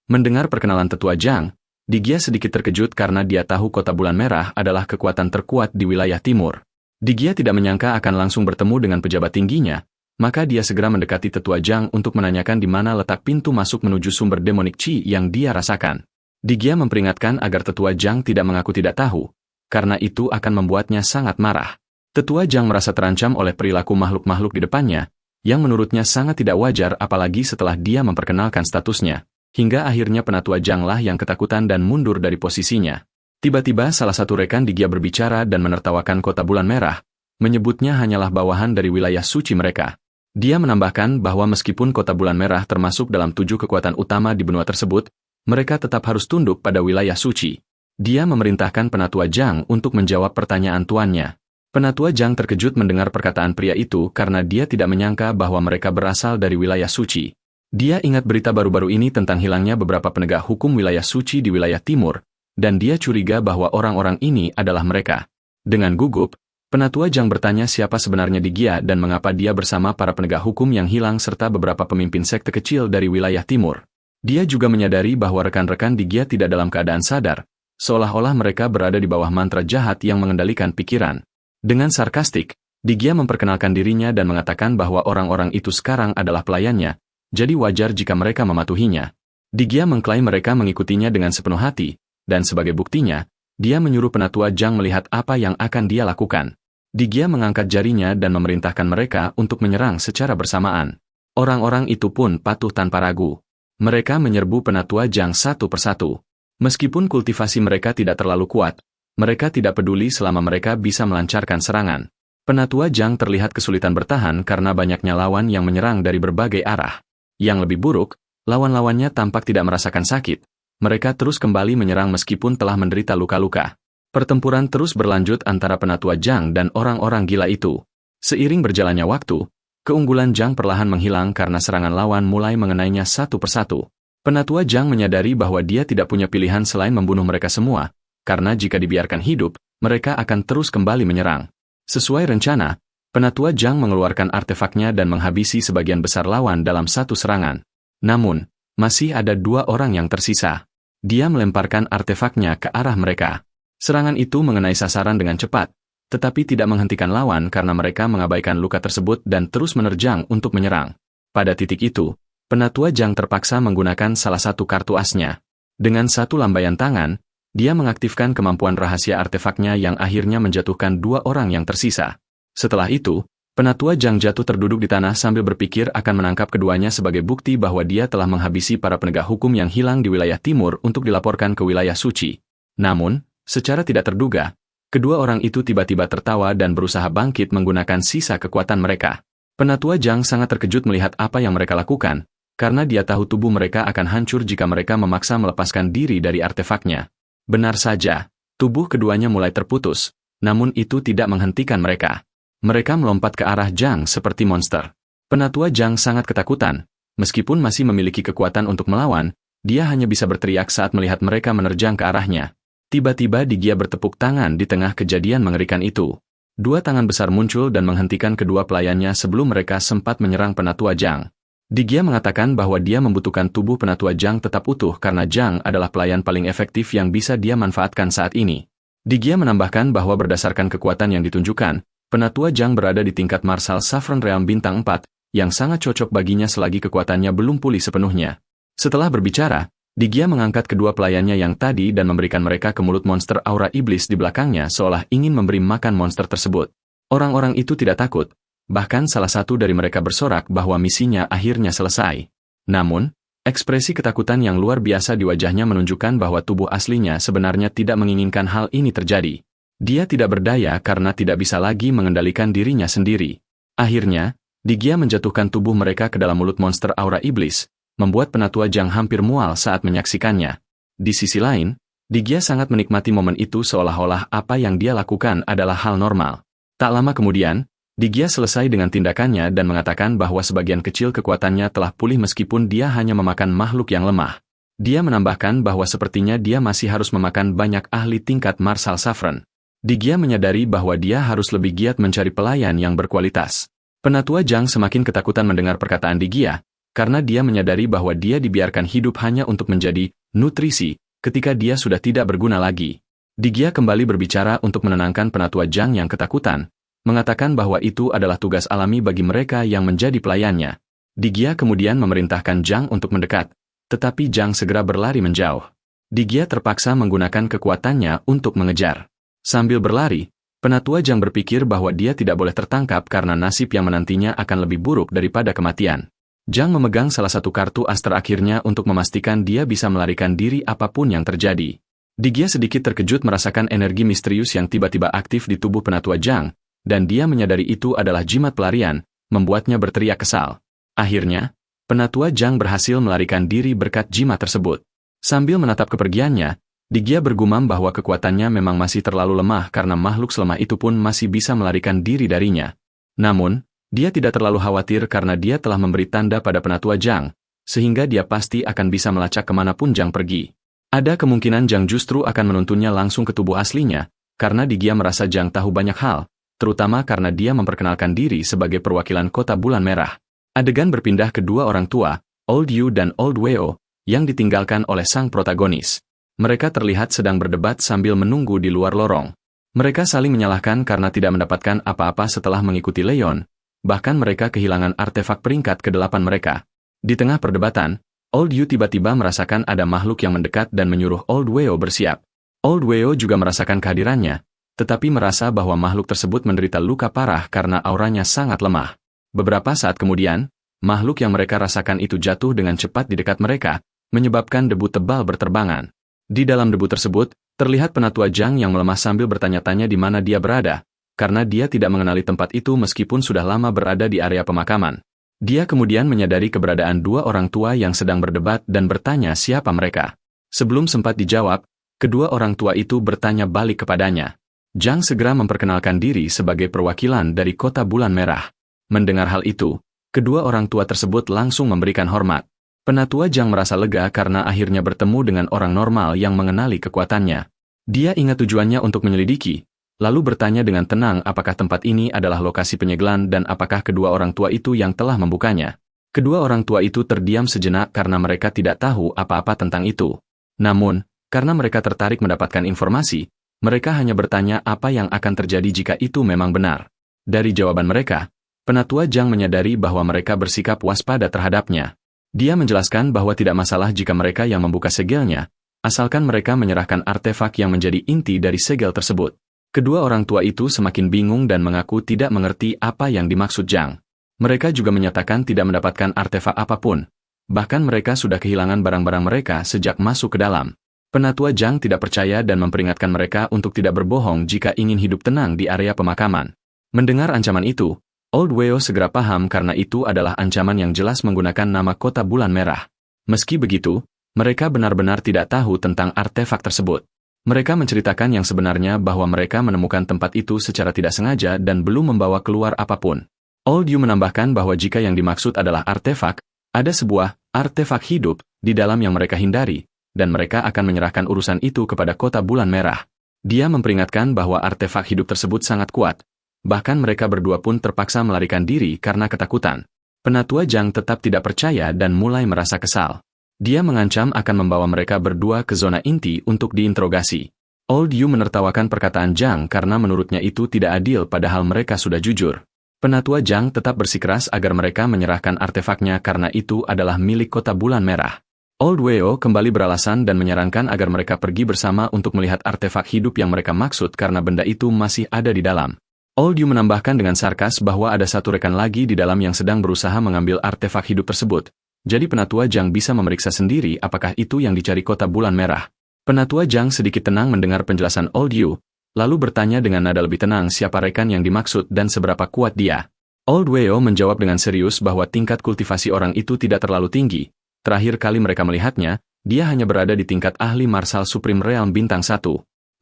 Mendengar perkenalan Tetua Zhang, Digia sedikit terkejut karena dia tahu Kota Bulan Merah adalah kekuatan terkuat di wilayah timur. Digia tidak menyangka akan langsung bertemu dengan pejabat tingginya, maka dia segera mendekati Tetua Zhang untuk menanyakan di mana letak pintu masuk menuju sumber demonic chi yang dia rasakan. Digia memperingatkan agar Tetua Zhang tidak mengaku tidak tahu, karena itu akan membuatnya sangat marah. Tetua Zhang merasa terancam oleh perilaku makhluk-makhluk di depannya, yang menurutnya sangat tidak wajar apalagi setelah dia memperkenalkan statusnya. Hingga akhirnya Penatua Zhang lah yang ketakutan dan mundur dari posisinya. Tiba-tiba salah satu rekan Digia berbicara dan menertawakan Kota Bulan Merah, menyebutnya hanyalah bawahan dari wilayah suci mereka. Dia menambahkan bahwa meskipun Kota Bulan Merah termasuk dalam 7 kekuatan utama di benua tersebut, mereka tetap harus tunduk pada wilayah suci. Dia memerintahkan Penatua Zhang untuk menjawab pertanyaan tuannya. Penatua Zhang terkejut mendengar perkataan pria itu karena dia tidak menyangka bahwa mereka berasal dari wilayah suci. Dia ingat berita baru-baru ini tentang hilangnya beberapa penegak hukum wilayah suci di wilayah timur, dan dia curiga bahwa orang-orang ini adalah mereka. Dengan gugup, Penatua Zhang bertanya siapa sebenarnya Digia dan mengapa dia bersama para penegak hukum yang hilang serta beberapa pemimpin sekte kecil dari wilayah timur. Dia juga menyadari bahwa rekan-rekan Digia tidak dalam keadaan sadar, seolah-olah mereka berada di bawah mantra jahat yang mengendalikan pikiran. Dengan sarkastik, Digia memperkenalkan dirinya dan mengatakan bahwa orang-orang itu sekarang adalah pelayannya, jadi wajar jika mereka mematuhinya. Digia mengklaim mereka mengikutinya dengan sepenuh hati, dan sebagai buktinya, dia menyuruh Penatua Zhang melihat apa yang akan dia lakukan. Digia mengangkat jarinya dan memerintahkan mereka untuk menyerang secara bersamaan. Orang-orang itu pun patuh tanpa ragu. Mereka menyerbu Penatua Zhang satu persatu. Meskipun kultivasi mereka tidak terlalu kuat, mereka tidak peduli selama mereka bisa melancarkan serangan. Penatua Zhang terlihat kesulitan bertahan karena banyaknya lawan yang menyerang dari berbagai arah. Yang lebih buruk, lawan-lawannya tampak tidak merasakan sakit. Mereka terus kembali menyerang meskipun telah menderita luka-luka. Pertempuran terus berlanjut antara Penatua Zhang dan orang-orang gila itu. Seiring berjalannya waktu, keunggulan Zhang perlahan menghilang karena serangan lawan mulai mengenainya satu persatu. Penatua Zhang menyadari bahwa dia tidak punya pilihan selain membunuh mereka semua, karena jika dibiarkan hidup, mereka akan terus kembali menyerang. Sesuai rencana, Penatua Zhang mengeluarkan artefaknya dan menghabisi sebagian besar lawan dalam satu serangan. Namun, masih ada 2 orang yang tersisa. Dia melemparkan artefaknya ke arah mereka. Serangan itu mengenai sasaran dengan cepat, tetapi tidak menghentikan lawan karena mereka mengabaikan luka tersebut dan terus menerjang untuk menyerang. Pada titik itu, Penatua Zhang terpaksa menggunakan salah satu kartu asnya. Dengan satu lambaian tangan, dia mengaktifkan kemampuan rahasia artefaknya yang akhirnya menjatuhkan 2 orang yang tersisa. Setelah itu, Penatua Zhang jatuh terduduk di tanah sambil berpikir akan menangkap keduanya sebagai bukti bahwa dia telah menghabisi para penegak hukum yang hilang di wilayah timur untuk dilaporkan ke wilayah suci. Namun, secara tidak terduga, kedua orang itu tiba-tiba tertawa dan berusaha bangkit menggunakan sisa kekuatan mereka. Penatua Zhang sangat terkejut melihat apa yang mereka lakukan, karena dia tahu tubuh mereka akan hancur jika mereka memaksa melepaskan diri dari artefaknya. Benar saja, tubuh keduanya mulai terputus, namun itu tidak menghentikan mereka. Mereka melompat ke arah Zhang seperti monster. Penatua Zhang sangat ketakutan, meskipun masih memiliki kekuatan untuk melawan, dia hanya bisa berteriak saat melihat mereka menerjang ke arahnya. Tiba-tiba Digia bertepuk tangan di tengah kejadian mengerikan itu. 2 tangan besar muncul dan menghentikan kedua pelayannya sebelum mereka sempat menyerang Penatua Zhang. Digia mengatakan bahwa dia membutuhkan tubuh Penatua Zhang tetap utuh karena Zhang adalah pelayan paling efektif yang bisa dia manfaatkan saat ini. Digia menambahkan bahwa berdasarkan kekuatan yang ditunjukkan, Penatua Zhang berada di tingkat Marshal Saffron Realm bintang 4, yang sangat cocok baginya selagi kekuatannya belum pulih sepenuhnya. Setelah berbicara, Digia mengangkat kedua pelayannya yang tadi dan memberikan mereka ke mulut monster aura iblis di belakangnya seolah ingin memberi makan monster tersebut. Orang-orang itu tidak takut. Bahkan salah satu dari mereka bersorak bahwa misinya akhirnya selesai. Namun, ekspresi ketakutan yang luar biasa di wajahnya menunjukkan bahwa tubuh aslinya sebenarnya tidak menginginkan hal ini terjadi. Dia tidak berdaya karena tidak bisa lagi mengendalikan dirinya sendiri. Akhirnya, Digia menjatuhkan tubuh mereka ke dalam mulut monster aura iblis, membuat Penatua Zhang hampir mual saat menyaksikannya. Di sisi lain, Digia sangat menikmati momen itu seolah-olah apa yang dia lakukan adalah hal normal. Tak lama kemudian, Digia selesai dengan tindakannya dan mengatakan bahwa sebagian kecil kekuatannya telah pulih meskipun dia hanya memakan makhluk yang lemah. Dia menambahkan bahwa sepertinya dia masih harus memakan banyak ahli tingkat Marshal Saffron. Digia menyadari bahwa dia harus lebih giat mencari pelayan yang berkualitas. Penatua Zhang semakin ketakutan mendengar perkataan Digia, karena dia menyadari bahwa dia dibiarkan hidup hanya untuk menjadi nutrisi ketika dia sudah tidak berguna lagi. Digia kembali berbicara untuk menenangkan Penatua Zhang yang ketakutan, mengatakan bahwa itu adalah tugas alami bagi mereka yang menjadi pelayannya. Digia kemudian memerintahkan Zhang untuk mendekat, tetapi Zhang segera berlari menjauh. Digia terpaksa menggunakan kekuatannya untuk mengejar. Sambil berlari, Penatua Zhang berpikir bahwa dia tidak boleh tertangkap karena nasib yang menantinya akan lebih buruk daripada kematian. Zhang memegang salah satu kartu as terakhirnya untuk memastikan dia bisa melarikan diri apapun yang terjadi. Digia sedikit terkejut merasakan energi misterius yang tiba-tiba aktif di tubuh Penatua Zhang, dan dia menyadari itu adalah jimat pelarian, membuatnya berteriak kesal. Akhirnya, Penatua Zhang berhasil melarikan diri berkat jimat tersebut. Sambil menatap kepergiannya, Digia bergumam bahwa kekuatannya memang masih terlalu lemah karena makhluk selemah itu pun masih bisa melarikan diri darinya. Namun, dia tidak terlalu khawatir karena dia telah memberi tanda pada Penatua Zhang, sehingga dia pasti akan bisa melacak kemanapun Zhang pergi. Ada kemungkinan Zhang justru akan menuntunnya langsung ke tubuh aslinya, karena Digia merasa Zhang tahu banyak hal, terutama karena dia memperkenalkan diri sebagai perwakilan kota bulan merah. Adegan berpindah ke 2 orang tua, Old Yu dan Old Weo, yang ditinggalkan oleh sang protagonis. Mereka terlihat sedang berdebat sambil menunggu di luar lorong. Mereka saling menyalahkan karena tidak mendapatkan apa-apa setelah mengikuti Leon, bahkan mereka kehilangan artefak peringkat ke-8 mereka. Di tengah perdebatan, Old Yu tiba-tiba merasakan ada makhluk yang mendekat dan menyuruh Old Weo bersiap. Old Weo juga merasakan kehadirannya, tetapi merasa bahwa makhluk tersebut menderita luka parah karena auranya sangat lemah. Beberapa saat kemudian, makhluk yang mereka rasakan itu jatuh dengan cepat di dekat mereka, menyebabkan debu tebal berterbangan. Di dalam debu tersebut, terlihat Penatua Zhang yang melemah sambil bertanya-tanya di mana dia berada, karena dia tidak mengenali tempat itu meskipun sudah lama berada di area pemakaman. Dia kemudian menyadari keberadaan 2 orang tua yang sedang berdebat dan bertanya siapa mereka. Sebelum sempat dijawab, kedua orang tua itu bertanya balik kepadanya. Zhang segera memperkenalkan diri sebagai perwakilan dari kota bulan merah. Mendengar hal itu, kedua orang tua tersebut langsung memberikan hormat. Penatua Zhang merasa lega karena akhirnya bertemu dengan orang normal yang mengenali kekuatannya. Dia ingat tujuannya untuk menyelidiki, lalu bertanya dengan tenang apakah tempat ini adalah lokasi penyegelan dan apakah kedua orang tua itu yang telah membukanya. Kedua orang tua itu terdiam sejenak karena mereka tidak tahu apa-apa tentang itu. Namun, karena mereka tertarik mendapatkan informasi, mereka hanya bertanya apa yang akan terjadi jika itu memang benar. Dari jawaban mereka, Penatua Zhang menyadari bahwa mereka bersikap waspada terhadapnya. Dia menjelaskan bahwa tidak masalah jika mereka yang membuka segelnya, asalkan mereka menyerahkan artefak yang menjadi inti dari segel tersebut. Kedua orang tua itu semakin bingung dan mengaku tidak mengerti apa yang dimaksud Zhang. Mereka juga menyatakan tidak mendapatkan artefak apapun. Bahkan mereka sudah kehilangan barang-barang mereka sejak masuk ke dalam. Penatua Zhang tidak percaya dan memperingatkan mereka untuk tidak berbohong jika ingin hidup tenang di area pemakaman. Mendengar ancaman itu, Old Weo segera paham karena itu adalah ancaman yang jelas menggunakan nama Kota Bulan Merah. Meski begitu, mereka benar-benar tidak tahu tentang artefak tersebut. Mereka menceritakan yang sebenarnya bahwa mereka menemukan tempat itu secara tidak sengaja dan belum membawa keluar apapun. Old Yu menambahkan bahwa jika yang dimaksud adalah artefak, ada sebuah artefak hidup di dalam yang mereka hindari, dan mereka akan menyerahkan urusan itu kepada Kota Bulan Merah. Dia memperingatkan bahwa artefak hidup tersebut sangat kuat. Bahkan mereka berdua pun terpaksa melarikan diri karena ketakutan. Penatua Zhang tetap tidak percaya dan mulai merasa kesal. Dia mengancam akan membawa mereka berdua ke zona inti untuk diinterogasi. Old Yu menertawakan perkataan Zhang karena menurutnya itu tidak adil padahal mereka sudah jujur. Penatua Zhang tetap bersikeras agar mereka menyerahkan artefaknya karena itu adalah milik Kota Bulan Merah. Old Weo kembali beralasan dan menyarankan agar mereka pergi bersama untuk melihat artefak hidup yang mereka maksud karena benda itu masih ada di dalam. Old Yu menambahkan dengan sarkas bahwa ada satu rekan lagi di dalam yang sedang berusaha mengambil artefak hidup tersebut. Jadi Penatua Zhang bisa memeriksa sendiri apakah itu yang dicari Kota Bulan Merah. Penatua Zhang sedikit tenang mendengar penjelasan Old Yu, lalu bertanya dengan nada lebih tenang siapa rekan yang dimaksud dan seberapa kuat dia. Old Weo menjawab dengan serius bahwa tingkat kultivasi orang itu tidak terlalu tinggi. Terakhir kali mereka melihatnya, dia hanya berada di tingkat ahli Marshal Supreme Realm Bintang 1.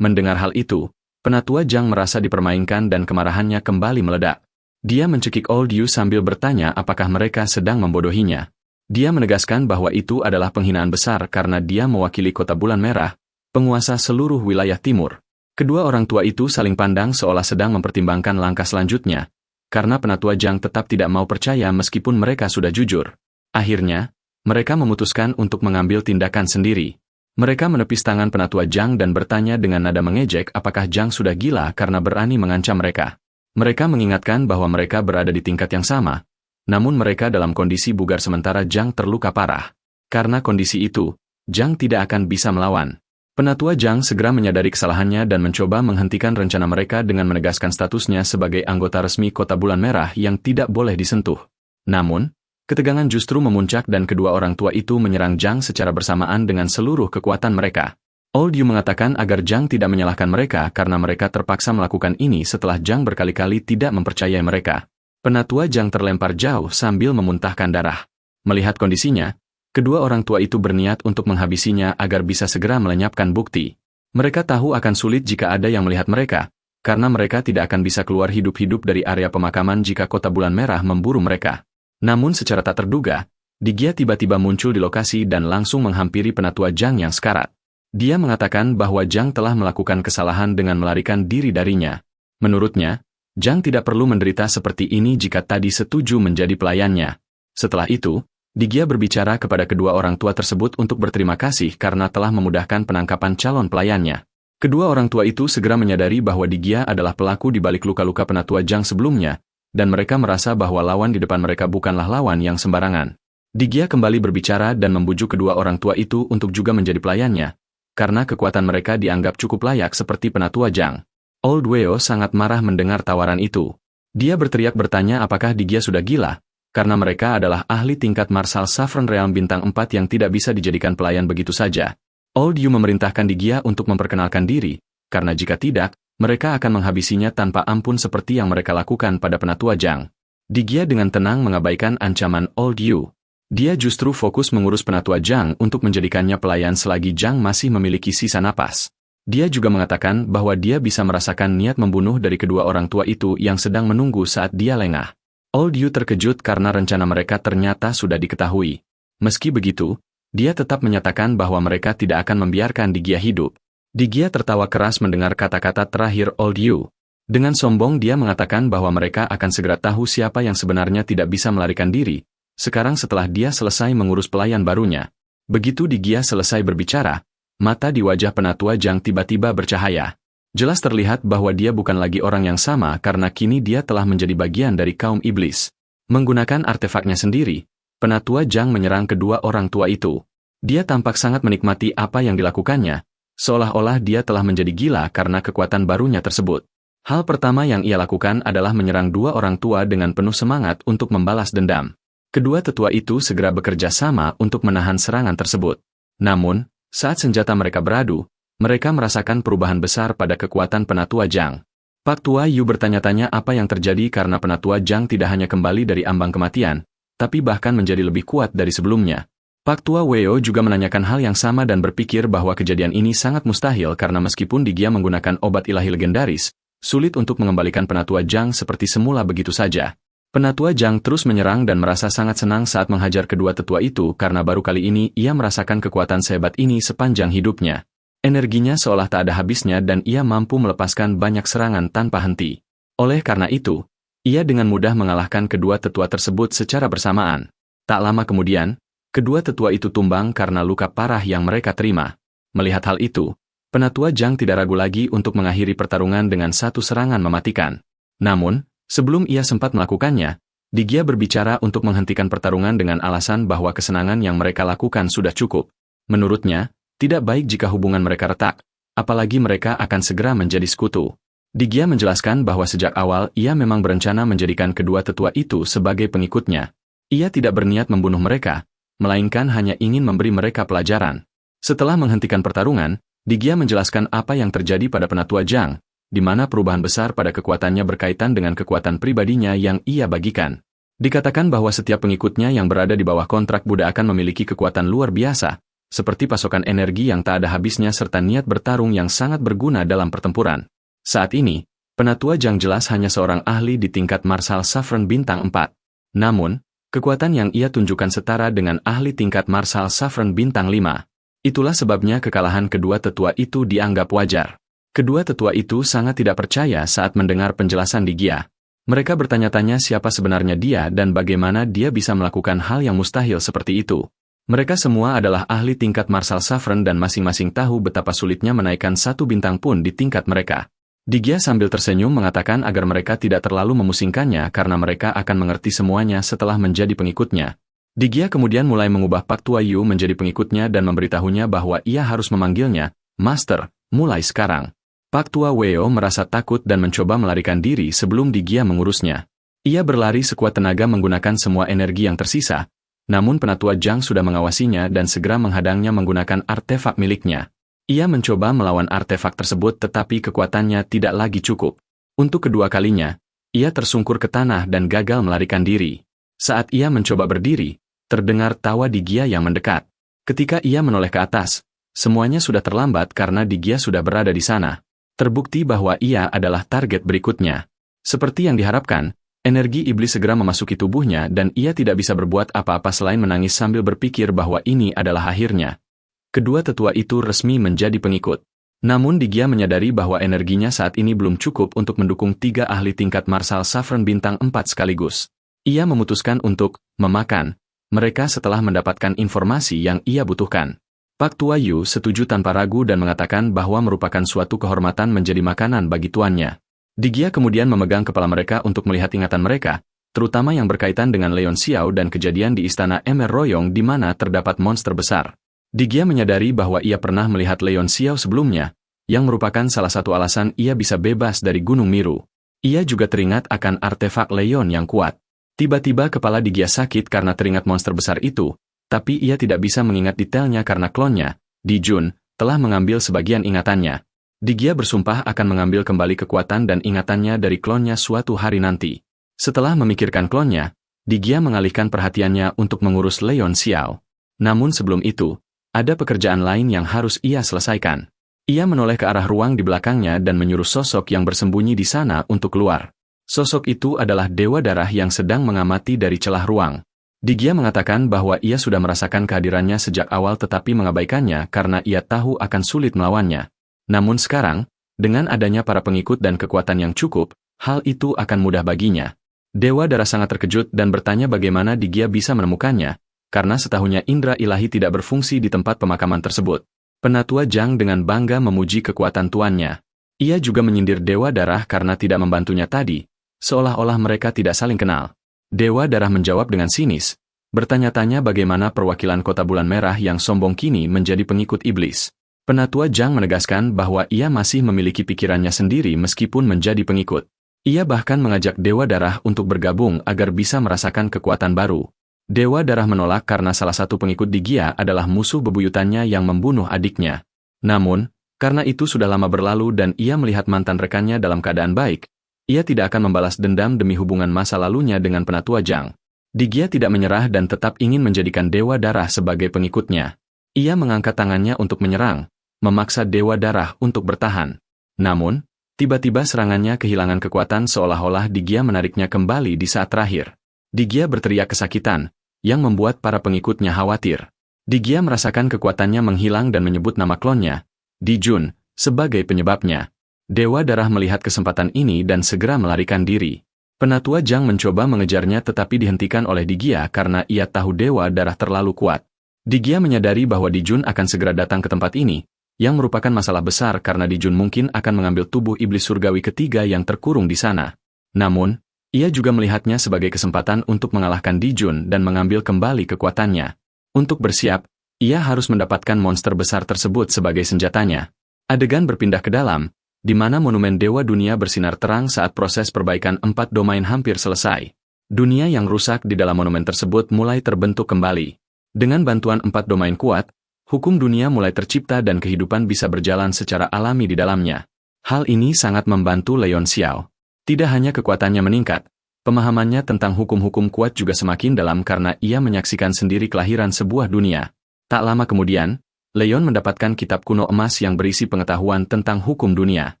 Mendengar hal itu, Penatua Zhang merasa dipermainkan dan kemarahannya kembali meledak. Dia mencekik Old Yu sambil bertanya apakah mereka sedang membodohinya. Dia menegaskan bahwa itu adalah penghinaan besar karena dia mewakili Kota Bulan Merah, penguasa seluruh wilayah timur. Kedua orang tua itu saling pandang seolah sedang mempertimbangkan langkah selanjutnya, karena Penatua Zhang tetap tidak mau percaya meskipun mereka sudah jujur. Akhirnya, mereka memutuskan untuk mengambil tindakan sendiri. Mereka menepis tangan Penatua Zhang dan bertanya dengan nada mengejek apakah Zhang sudah gila karena berani mengancam mereka. Mereka mengingatkan bahwa mereka berada di tingkat yang sama, namun mereka dalam kondisi bugar sementara Zhang terluka parah. Karena kondisi itu, Zhang tidak akan bisa melawan. Penatua Zhang segera menyadari kesalahannya dan mencoba menghentikan rencana mereka dengan menegaskan statusnya sebagai anggota resmi Kota Bulan Merah yang tidak boleh disentuh. Namun, ketegangan justru memuncak dan kedua orang tua itu menyerang Zhang secara bersamaan dengan seluruh kekuatan mereka. Old Yu mengatakan agar Zhang tidak menyalahkan mereka karena mereka terpaksa melakukan ini setelah Zhang berkali-kali tidak mempercayai mereka. Penatua Zhang terlempar jauh sambil memuntahkan darah. Melihat kondisinya, kedua orang tua itu berniat untuk menghabisinya agar bisa segera melenyapkan bukti. Mereka tahu akan sulit jika ada yang melihat mereka, karena mereka tidak akan bisa keluar hidup-hidup dari area pemakaman jika Kota Bulan Merah memburu mereka. Namun secara tak terduga, Digia tiba-tiba muncul di lokasi dan langsung menghampiri Penatua Zhang yang sekarat. Dia mengatakan bahwa Zhang telah melakukan kesalahan dengan melarikan diri darinya. Menurutnya, Zhang tidak perlu menderita seperti ini jika tadi setuju menjadi pelayannya. Setelah itu, Digia berbicara kepada kedua orang tua tersebut untuk berterima kasih karena telah memudahkan penangkapan calon pelayannya. Kedua orang tua itu segera menyadari bahwa Digia adalah pelaku di balik luka-luka Penatua Zhang sebelumnya, dan mereka merasa bahwa lawan di depan mereka bukanlah lawan yang sembarangan. Digia kembali berbicara dan membujuk kedua orang tua itu untuk juga menjadi pelayannya, karena kekuatan mereka dianggap cukup layak seperti Penatua Zhang. Old Weo sangat marah mendengar tawaran itu. Dia berteriak bertanya apakah Digia sudah gila, karena mereka adalah ahli tingkat Marshal Saffron Realm Bintang 4 yang tidak bisa dijadikan pelayan begitu saja. Old Yu memerintahkan Digia untuk memperkenalkan diri, karena jika tidak, mereka akan menghabisinya tanpa ampun seperti yang mereka lakukan pada Penatua Zhang. Digia dengan tenang mengabaikan ancaman Old Yu. Dia justru fokus mengurus Penatua Zhang untuk menjadikannya pelayan selagi Zhang masih memiliki sisa napas. Dia juga mengatakan bahwa dia bisa merasakan niat membunuh dari kedua orang tua itu yang sedang menunggu saat dia lengah. Old Yu terkejut karena rencana mereka ternyata sudah diketahui. Meski begitu, dia tetap menyatakan bahwa mereka tidak akan membiarkan Digia hidup. Digia tertawa keras mendengar kata-kata terakhir Old Yu. Dengan sombong dia mengatakan bahwa mereka akan segera tahu siapa yang sebenarnya tidak bisa melarikan diri, sekarang setelah dia selesai mengurus pelayan barunya. Begitu Digia selesai berbicara, mata di wajah Penatua Zhang tiba-tiba bercahaya. Jelas terlihat bahwa dia bukan lagi orang yang sama karena kini dia telah menjadi bagian dari kaum iblis. Menggunakan artefaknya sendiri, Penatua Zhang menyerang kedua orang tua itu. Dia tampak sangat menikmati apa yang dilakukannya, seolah-olah dia telah menjadi gila karena kekuatan barunya tersebut. Hal pertama yang ia lakukan adalah menyerang dua orang tua dengan penuh semangat untuk membalas dendam. Kedua tetua itu segera bekerja sama untuk menahan serangan tersebut. Namun, saat senjata mereka beradu, mereka merasakan perubahan besar pada kekuatan Penatua Zhang. Pak Tua Yu bertanya-tanya apa yang terjadi karena Penatua Zhang tidak hanya kembali dari ambang kematian, tapi bahkan menjadi lebih kuat dari sebelumnya. Pak Tua Weo juga menanyakan hal yang sama dan berpikir bahwa kejadian ini sangat mustahil karena meskipun Digia menggunakan obat ilahi legendaris, sulit untuk mengembalikan Penatua Zhang seperti semula begitu saja. Penatua Zhang terus menyerang dan merasa sangat senang saat menghajar kedua tetua itu karena baru kali ini ia merasakan kekuatan sehebat ini sepanjang hidupnya. Energinya seolah tak ada habisnya dan ia mampu melepaskan banyak serangan tanpa henti. Oleh karena itu, ia dengan mudah mengalahkan kedua tetua tersebut secara bersamaan. Tak lama kemudian, kedua tetua itu tumbang karena luka parah yang mereka terima. Melihat hal itu, Penatua Zhang tidak ragu lagi untuk mengakhiri pertarungan dengan satu serangan mematikan. Namun, sebelum ia sempat melakukannya, Digia berbicara untuk menghentikan pertarungan dengan alasan bahwa kesenangan yang mereka lakukan sudah cukup. Menurutnya, tidak baik jika hubungan mereka retak, apalagi mereka akan segera menjadi sekutu. Digia menjelaskan bahwa sejak awal ia memang berencana menjadikan kedua tetua itu sebagai pengikutnya. Ia tidak berniat membunuh mereka, melainkan hanya ingin memberi mereka pelajaran. Setelah menghentikan pertarungan, Digia menjelaskan apa yang terjadi pada Penatua Zhang, di mana perubahan besar pada kekuatannya berkaitan dengan kekuatan pribadinya yang ia bagikan. Dikatakan bahwa setiap pengikutnya yang berada di bawah kontrak Buddha akan memiliki kekuatan luar biasa, seperti pasokan energi yang tak ada habisnya serta niat bertarung yang sangat berguna dalam pertempuran. Saat ini, Penatua Zhang jelas hanya seorang ahli di tingkat Marshal Saffron Bintang 4. Namun, kekuatan yang ia tunjukkan setara dengan ahli tingkat Marshal Saffron Bintang 5. Itulah sebabnya kekalahan kedua tetua itu dianggap wajar. Kedua tetua itu sangat tidak percaya saat mendengar penjelasan Digia. Mereka bertanya-tanya siapa sebenarnya dia dan bagaimana dia bisa melakukan hal yang mustahil seperti itu. Mereka semua adalah ahli tingkat Marshal Saffron dan masing-masing tahu betapa sulitnya menaikkan satu bintang pun di tingkat mereka. Digia sambil tersenyum mengatakan agar mereka tidak terlalu memusingkannya karena mereka akan mengerti semuanya setelah menjadi pengikutnya. Digia kemudian mulai mengubah Pak Tua Yu menjadi pengikutnya dan memberitahunya bahwa ia harus memanggilnya Master, mulai sekarang. Pak Tua Weo merasa takut dan mencoba melarikan diri sebelum Digia mengurusnya. Ia berlari sekuat tenaga menggunakan semua energi yang tersisa, namun Penatua Zhang sudah mengawasinya dan segera menghadangnya menggunakan artefak miliknya. Ia mencoba melawan artefak tersebut tetapi kekuatannya tidak lagi cukup. Untuk kedua kalinya, ia tersungkur ke tanah dan gagal melarikan diri. Saat ia mencoba berdiri, terdengar tawa Digia yang mendekat. Ketika ia menoleh ke atas, semuanya sudah terlambat karena Digia sudah berada di sana. Terbukti bahwa ia adalah target berikutnya. Seperti yang diharapkan, energi iblis segera memasuki tubuhnya dan ia tidak bisa berbuat apa-apa selain menangis sambil berpikir bahwa ini adalah akhirnya. Kedua tetua itu resmi menjadi pengikut. Namun Digia menyadari bahwa energinya saat ini belum cukup untuk mendukung 3 ahli tingkat Marshal Saffron Bintang 4 sekaligus. Ia memutuskan untuk memakan mereka setelah mendapatkan informasi yang ia butuhkan. Pak Tua Yu setuju tanpa ragu dan mengatakan bahwa merupakan suatu kehormatan menjadi makanan bagi tuannya. Digia kemudian memegang kepala mereka untuk melihat ingatan mereka, terutama yang berkaitan dengan Leon Xiao dan kejadian di Istana Emer Royong di mana terdapat monster besar. Digia menyadari bahwa ia pernah melihat Leon Xiao sebelumnya, yang merupakan salah satu alasan ia bisa bebas dari Gunung Miru. Ia juga teringat akan artefak Leon yang kuat. Tiba-tiba kepala Digia sakit karena teringat monster besar itu, tapi ia tidak bisa mengingat detailnya karena klonnya, Di Jun, telah mengambil sebagian ingatannya. Digia bersumpah akan mengambil kembali kekuatan dan ingatannya dari klonnya suatu hari nanti. Setelah memikirkan klonnya, Digia mengalihkan perhatiannya untuk mengurus Leon Xiao. Namun sebelum itu, ada pekerjaan lain yang harus ia selesaikan. Ia menoleh ke arah ruang di belakangnya dan menyuruh sosok yang bersembunyi di sana untuk keluar. Sosok itu adalah Dewa Darah yang sedang mengamati dari celah ruang. Digia mengatakan bahwa ia sudah merasakan kehadirannya sejak awal tetapi mengabaikannya karena ia tahu akan sulit melawannya. Namun sekarang, dengan adanya para pengikut dan kekuatan yang cukup, hal itu akan mudah baginya. Dewa Darah sangat terkejut dan bertanya bagaimana Digia bisa menemukannya, karena setahunnya indera ilahi tidak berfungsi di tempat pemakaman tersebut. Penatua Zhang dengan bangga memuji kekuatan tuannya. Ia juga menyindir Dewa Darah karena tidak membantunya tadi, seolah-olah mereka tidak saling kenal. Dewa Darah menjawab dengan sinis, bertanya-tanya bagaimana perwakilan Kota Bulan Merah yang sombong kini menjadi pengikut iblis. Penatua Zhang menegaskan bahwa ia masih memiliki pikirannya sendiri meskipun menjadi pengikut. Ia bahkan mengajak Dewa Darah untuk bergabung agar bisa merasakan kekuatan baru. Dewa Darah menolak karena salah satu pengikut Digia adalah musuh bebuyutannya yang membunuh adiknya. Namun, karena itu sudah lama berlalu dan ia melihat mantan rekannya dalam keadaan baik, ia tidak akan membalas dendam demi hubungan masa lalunya dengan Penatua Zhang. Digia tidak menyerah dan tetap ingin menjadikan Dewa Darah sebagai pengikutnya. Ia mengangkat tangannya untuk menyerang, memaksa Dewa Darah untuk bertahan. Namun, tiba-tiba serangannya kehilangan kekuatan seolah-olah Digia menariknya kembali di saat terakhir. Digia berteriak kesakitan, yang membuat para pengikutnya khawatir. Digia merasakan kekuatannya menghilang dan menyebut nama klonnya, Dijun, sebagai penyebabnya. Dewa Darah melihat kesempatan ini dan segera melarikan diri. Penatua Zhang mencoba mengejarnya tetapi dihentikan oleh Digia karena ia tahu Dewa Darah terlalu kuat. Digia menyadari bahwa Dijun akan segera datang ke tempat ini, yang merupakan masalah besar karena Dijun mungkin akan mengambil tubuh iblis surgawi ketiga yang terkurung di sana. Namun, ia juga melihatnya sebagai kesempatan untuk mengalahkan Dijun dan mengambil kembali kekuatannya. Untuk bersiap, ia harus mendapatkan monster besar tersebut sebagai senjatanya. Adegan berpindah ke dalam, di mana monumen Dewa Dunia bersinar terang saat proses perbaikan 4 domain hampir selesai. Dunia yang rusak di dalam monumen tersebut mulai terbentuk kembali. Dengan bantuan 4 domain kuat, hukum dunia mulai tercipta dan kehidupan bisa berjalan secara alami di dalamnya. Hal ini sangat membantu Leon Xiao. Tidak hanya kekuatannya meningkat, pemahamannya tentang hukum-hukum kuat juga semakin dalam karena ia menyaksikan sendiri kelahiran sebuah dunia. Tak lama kemudian, Leon mendapatkan kitab kuno emas yang berisi pengetahuan tentang hukum dunia.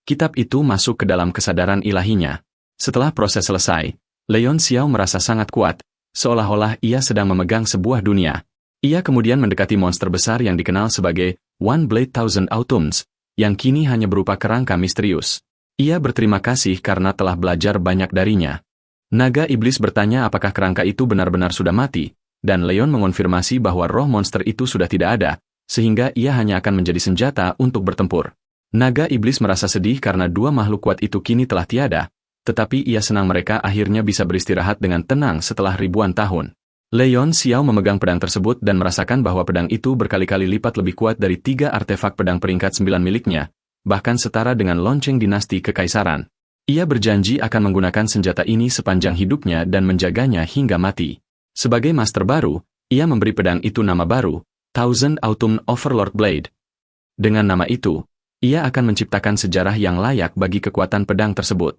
Kitab itu masuk ke dalam kesadaran ilahinya. Setelah proses selesai, Leon Xiao merasa sangat kuat, seolah-olah ia sedang memegang sebuah dunia. Ia kemudian mendekati monster besar yang dikenal sebagai One Blade Thousand Autumns, yang kini hanya berupa kerangka misterius. Ia berterima kasih karena telah belajar banyak darinya. Naga iblis bertanya apakah kerangka itu benar-benar sudah mati, dan Leon mengonfirmasi bahwa roh monster itu sudah tidak ada, sehingga ia hanya akan menjadi senjata untuk bertempur. Naga iblis merasa sedih karena dua makhluk kuat itu kini telah tiada, tetapi ia senang mereka akhirnya bisa beristirahat dengan tenang setelah ribuan tahun. Leon Xiao memegang pedang tersebut dan merasakan bahwa pedang itu berkali-kali lipat lebih kuat dari 3 artefak pedang peringkat 9 miliknya, bahkan setara dengan lonceng dinasti kekaisaran. Ia berjanji akan menggunakan senjata ini sepanjang hidupnya dan menjaganya hingga mati. Sebagai master baru, ia memberi pedang itu nama baru, Thousand Autumn Overlord Blade. Dengan nama itu, ia akan menciptakan sejarah yang layak bagi kekuatan pedang tersebut.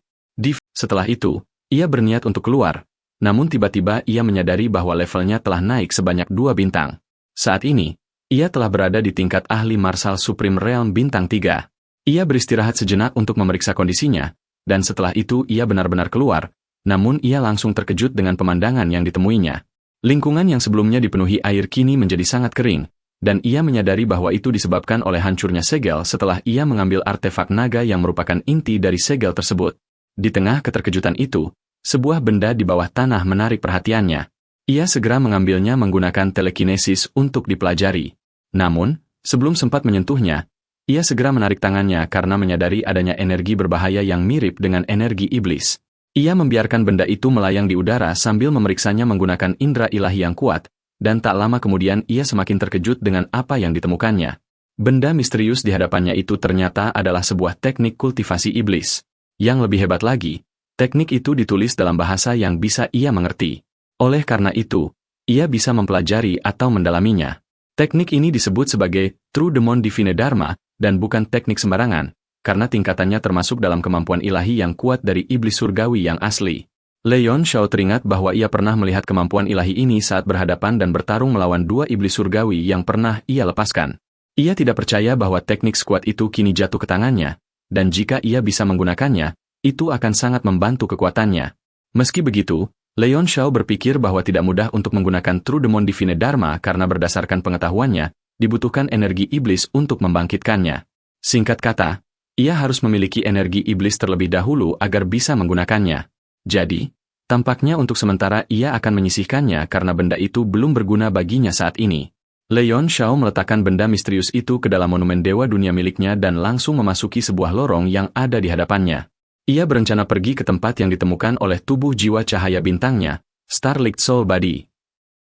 Setelah itu, ia berniat untuk keluar, namun tiba-tiba ia menyadari bahwa levelnya telah naik sebanyak 2 bintang. Saat ini, ia telah berada di tingkat ahli Martial Supreme Realm bintang 3. Ia beristirahat sejenak untuk memeriksa kondisinya, dan setelah itu ia benar-benar keluar, namun ia langsung terkejut dengan pemandangan yang ditemuinya. Lingkungan yang sebelumnya dipenuhi air kini menjadi sangat kering, dan ia menyadari bahwa itu disebabkan oleh hancurnya segel setelah ia mengambil artefak naga yang merupakan inti dari segel tersebut. Di tengah keterkejutan itu, sebuah benda di bawah tanah menarik perhatiannya. Ia segera mengambilnya menggunakan telekinesis untuk dipelajari. Namun, sebelum sempat menyentuhnya, ia segera menarik tangannya karena menyadari adanya energi berbahaya yang mirip dengan energi iblis. Ia membiarkan benda itu melayang di udara sambil memeriksanya menggunakan indera ilahi yang kuat, dan tak lama kemudian ia semakin terkejut dengan apa yang ditemukannya. Benda misterius di hadapannya itu ternyata adalah sebuah teknik kultivasi iblis. Yang lebih hebat lagi, teknik itu ditulis dalam bahasa yang bisa ia mengerti. Oleh karena itu, ia bisa mempelajari atau mendalaminya. Teknik ini disebut sebagai True Demon Divine Dharma, dan bukan teknik sembarangan, karena tingkatannya termasuk dalam kemampuan ilahi yang kuat dari iblis surgawi yang asli. Leon Xiao teringat bahwa ia pernah melihat kemampuan ilahi ini saat berhadapan dan bertarung melawan 2 iblis surgawi yang pernah ia lepaskan. Ia tidak percaya bahwa teknik sekuat itu kini jatuh ke tangannya, dan jika ia bisa menggunakannya, itu akan sangat membantu kekuatannya. Meski begitu, Leon Shao berpikir bahwa tidak mudah untuk menggunakan True Demon Divine Dharma karena berdasarkan pengetahuannya, dibutuhkan energi iblis untuk membangkitkannya. Singkat kata, ia harus memiliki energi iblis terlebih dahulu agar bisa menggunakannya. Jadi, tampaknya untuk sementara ia akan menyisihkannya karena benda itu belum berguna baginya saat ini. Leon Shao meletakkan benda misterius itu ke dalam monumen dewa dunia miliknya dan langsung memasuki sebuah lorong yang ada di hadapannya. Ia berencana pergi ke tempat yang ditemukan oleh tubuh jiwa cahaya bintangnya, Starlight Soul Body.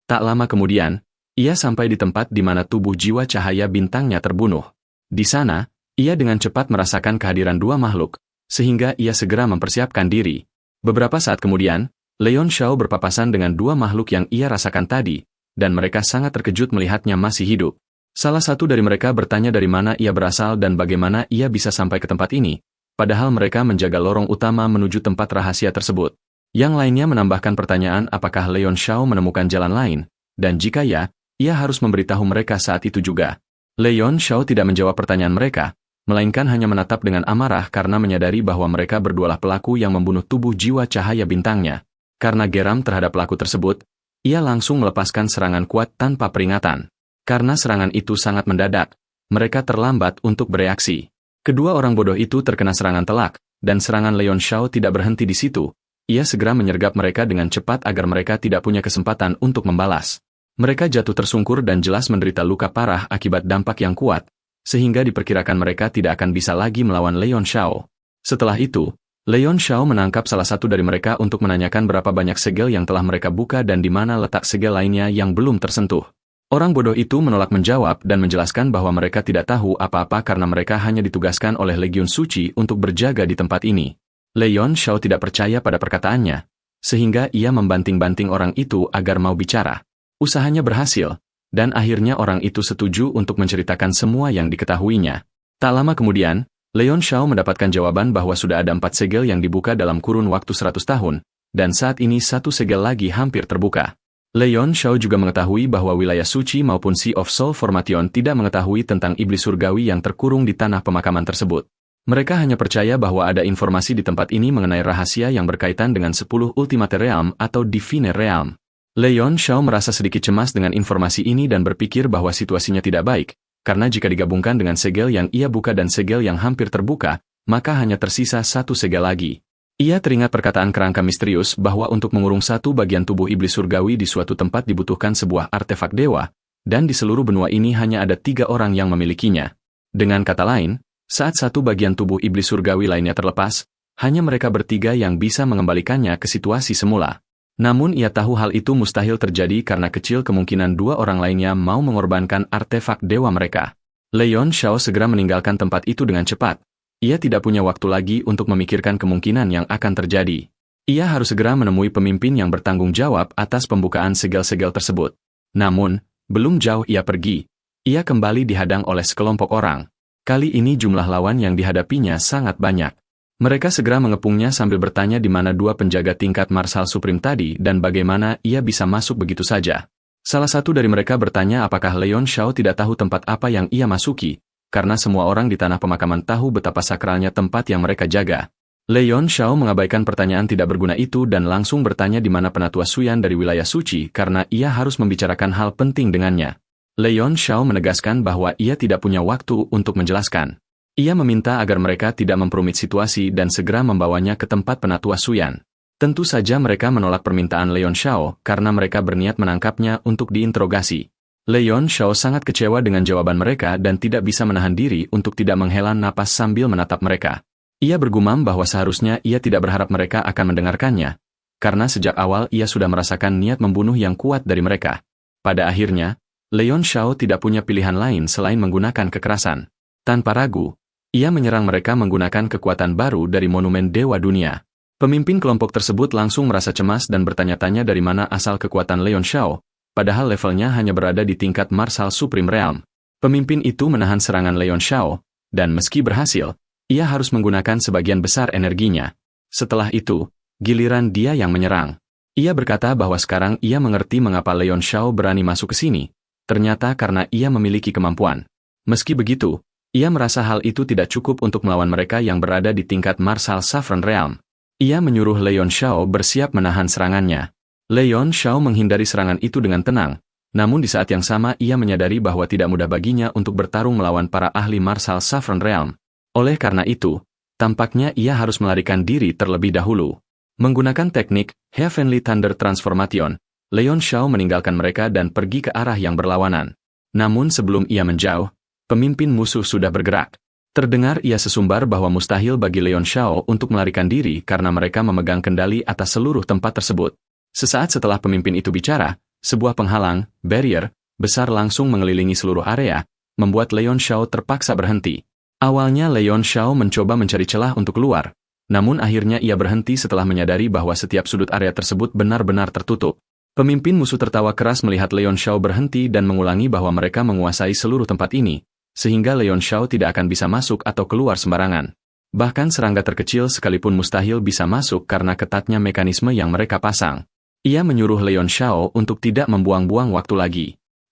Tak lama kemudian, ia sampai di tempat di mana tubuh jiwa cahaya bintangnya terbunuh. Di sana, ia dengan cepat merasakan kehadiran dua makhluk, sehingga ia segera mempersiapkan diri. Beberapa saat kemudian, Leon Shao berpapasan dengan dua makhluk yang ia rasakan tadi, dan mereka sangat terkejut melihatnya masih hidup. Salah satu dari mereka bertanya dari mana ia berasal dan bagaimana ia bisa sampai ke tempat ini, padahal mereka menjaga lorong utama menuju tempat rahasia tersebut. Yang lainnya menambahkan pertanyaan apakah Leon Shao menemukan jalan lain, dan jika ya, ia harus memberitahu mereka saat itu juga. Leon Shao tidak menjawab pertanyaan mereka, melainkan hanya menatap dengan amarah karena menyadari bahwa mereka berdualah pelaku yang membunuh tubuh jiwa cahaya bintangnya. Karena geram terhadap pelaku tersebut, ia langsung melepaskan serangan kuat tanpa peringatan. Karena serangan itu sangat mendadak, mereka terlambat untuk bereaksi. Kedua orang bodoh itu terkena serangan telak, dan serangan Leon Shao tidak berhenti di situ. Ia segera menyergap mereka dengan cepat agar mereka tidak punya kesempatan untuk membalas. Mereka jatuh tersungkur dan jelas menderita luka parah akibat dampak yang kuat, sehingga diperkirakan mereka tidak akan bisa lagi melawan Leon Shao. Setelah itu, Leon Shao menangkap salah satu dari mereka untuk menanyakan berapa banyak segel yang telah mereka buka dan di mana letak segel lainnya yang belum tersentuh. Orang bodoh itu menolak menjawab dan menjelaskan bahwa mereka tidak tahu apa-apa karena mereka hanya ditugaskan oleh Legiun Suci untuk berjaga di tempat ini. Leon Shao tidak percaya pada perkataannya, sehingga ia membanting-banting orang itu agar mau bicara. Usahanya berhasil, dan akhirnya orang itu setuju untuk menceritakan semua yang diketahuinya. Tak lama kemudian, Leon Shao mendapatkan jawaban bahwa sudah ada 4 segel yang dibuka dalam kurun waktu 100 tahun, dan saat ini 1 segel lagi hampir terbuka. Leon Shao juga mengetahui bahwa wilayah suci maupun Sea of Soul Formation tidak mengetahui tentang iblis surgawi yang terkurung di tanah pemakaman tersebut. Mereka hanya percaya bahwa ada informasi di tempat ini mengenai rahasia yang berkaitan dengan 10 Ultimate Realm atau Divine Realm. Leon Shao merasa sedikit cemas dengan informasi ini dan berpikir bahwa situasinya tidak baik, karena jika digabungkan dengan segel yang ia buka dan segel yang hampir terbuka, maka hanya tersisa 1 segel lagi. Ia teringat perkataan kerangka misterius bahwa untuk mengurung 1 bagian tubuh iblis surgawi di suatu tempat dibutuhkan sebuah artefak dewa, dan di seluruh benua ini hanya ada 3 orang yang memilikinya. Dengan kata lain, saat 1 bagian tubuh iblis surgawi lainnya terlepas, hanya mereka bertiga yang bisa mengembalikannya ke situasi semula. Namun ia tahu hal itu mustahil terjadi karena kecil kemungkinan 2 orang lainnya mau mengorbankan artefak dewa mereka. Leon Shao segera meninggalkan tempat itu dengan cepat. Ia tidak punya waktu lagi untuk memikirkan kemungkinan yang akan terjadi. Ia harus segera menemui pemimpin yang bertanggung jawab atas pembukaan segel-segel tersebut. Namun, belum jauh ia pergi, ia kembali dihadang oleh sekelompok orang. Kali ini jumlah lawan yang dihadapinya sangat banyak. Mereka segera mengepungnya sambil bertanya di mana 2 penjaga tingkat Marshal Supreme tadi dan bagaimana ia bisa masuk begitu saja. Salah satu dari mereka bertanya apakah Leon Shao tidak tahu tempat apa yang ia masuki, karena semua orang di tanah pemakaman tahu betapa sakralnya tempat yang mereka jaga. Leon Shao mengabaikan pertanyaan tidak berguna itu dan langsung bertanya di mana penatua Suyan dari wilayah suci karena ia harus membicarakan hal penting dengannya. Leon Shao menegaskan bahwa ia tidak punya waktu untuk menjelaskan. Ia meminta agar mereka tidak memperumit situasi dan segera membawanya ke tempat penatua Suyan. Tentu saja mereka menolak permintaan Leon Shao karena mereka berniat menangkapnya untuk diinterogasi. Leon Shao sangat kecewa dengan jawaban mereka dan tidak bisa menahan diri untuk tidak menghela napas sambil menatap mereka. Ia bergumam bahwa seharusnya ia tidak berharap mereka akan mendengarkannya, karena sejak awal ia sudah merasakan niat membunuh yang kuat dari mereka. Pada akhirnya, Leon Shao tidak punya pilihan lain selain menggunakan kekerasan. Tanpa ragu, ia menyerang mereka menggunakan kekuatan baru dari monumen Dewa Dunia. Pemimpin kelompok tersebut langsung merasa cemas dan bertanya-tanya dari mana asal kekuatan Leon Shao, padahal levelnya hanya berada di tingkat Marshal Supreme Realm. Pemimpin itu menahan serangan Leon Shao, dan meski berhasil, ia harus menggunakan sebagian besar energinya. Setelah itu, giliran dia yang menyerang. Ia berkata bahwa sekarang ia mengerti mengapa Leon Shao berani masuk ke sini, ternyata karena ia memiliki kemampuan. Meski begitu, ia merasa hal itu tidak cukup untuk melawan mereka yang berada di tingkat Marshal Saffron Realm. Ia menyuruh Leon Shao bersiap menahan serangannya. Leon Shao menghindari serangan itu dengan tenang, namun di saat yang sama ia menyadari bahwa tidak mudah baginya untuk bertarung melawan para ahli martial Saffron Realm. Oleh karena itu, tampaknya ia harus melarikan diri terlebih dahulu. Menggunakan teknik Heavenly Thunder Transformation, Leon Shao meninggalkan mereka dan pergi ke arah yang berlawanan. Namun sebelum ia menjauh, pemimpin musuh sudah bergerak. Terdengar ia sesumbar bahwa mustahil bagi Leon Shao untuk melarikan diri karena mereka memegang kendali atas seluruh tempat tersebut. Sesaat setelah pemimpin itu bicara, sebuah penghalang, barrier, besar langsung mengelilingi seluruh area, membuat Leon Shao terpaksa berhenti. Awalnya Leon Shao mencoba mencari celah untuk keluar, namun akhirnya ia berhenti setelah menyadari bahwa setiap sudut area tersebut benar-benar tertutup. Pemimpin musuh tertawa keras melihat Leon Shao berhenti dan mengulangi bahwa mereka menguasai seluruh tempat ini, sehingga Leon Shao tidak akan bisa masuk atau keluar sembarangan. Bahkan serangga terkecil sekalipun mustahil bisa masuk karena ketatnya mekanisme yang mereka pasang. Ia menyuruh Leon Shao untuk tidak membuang-buang waktu lagi.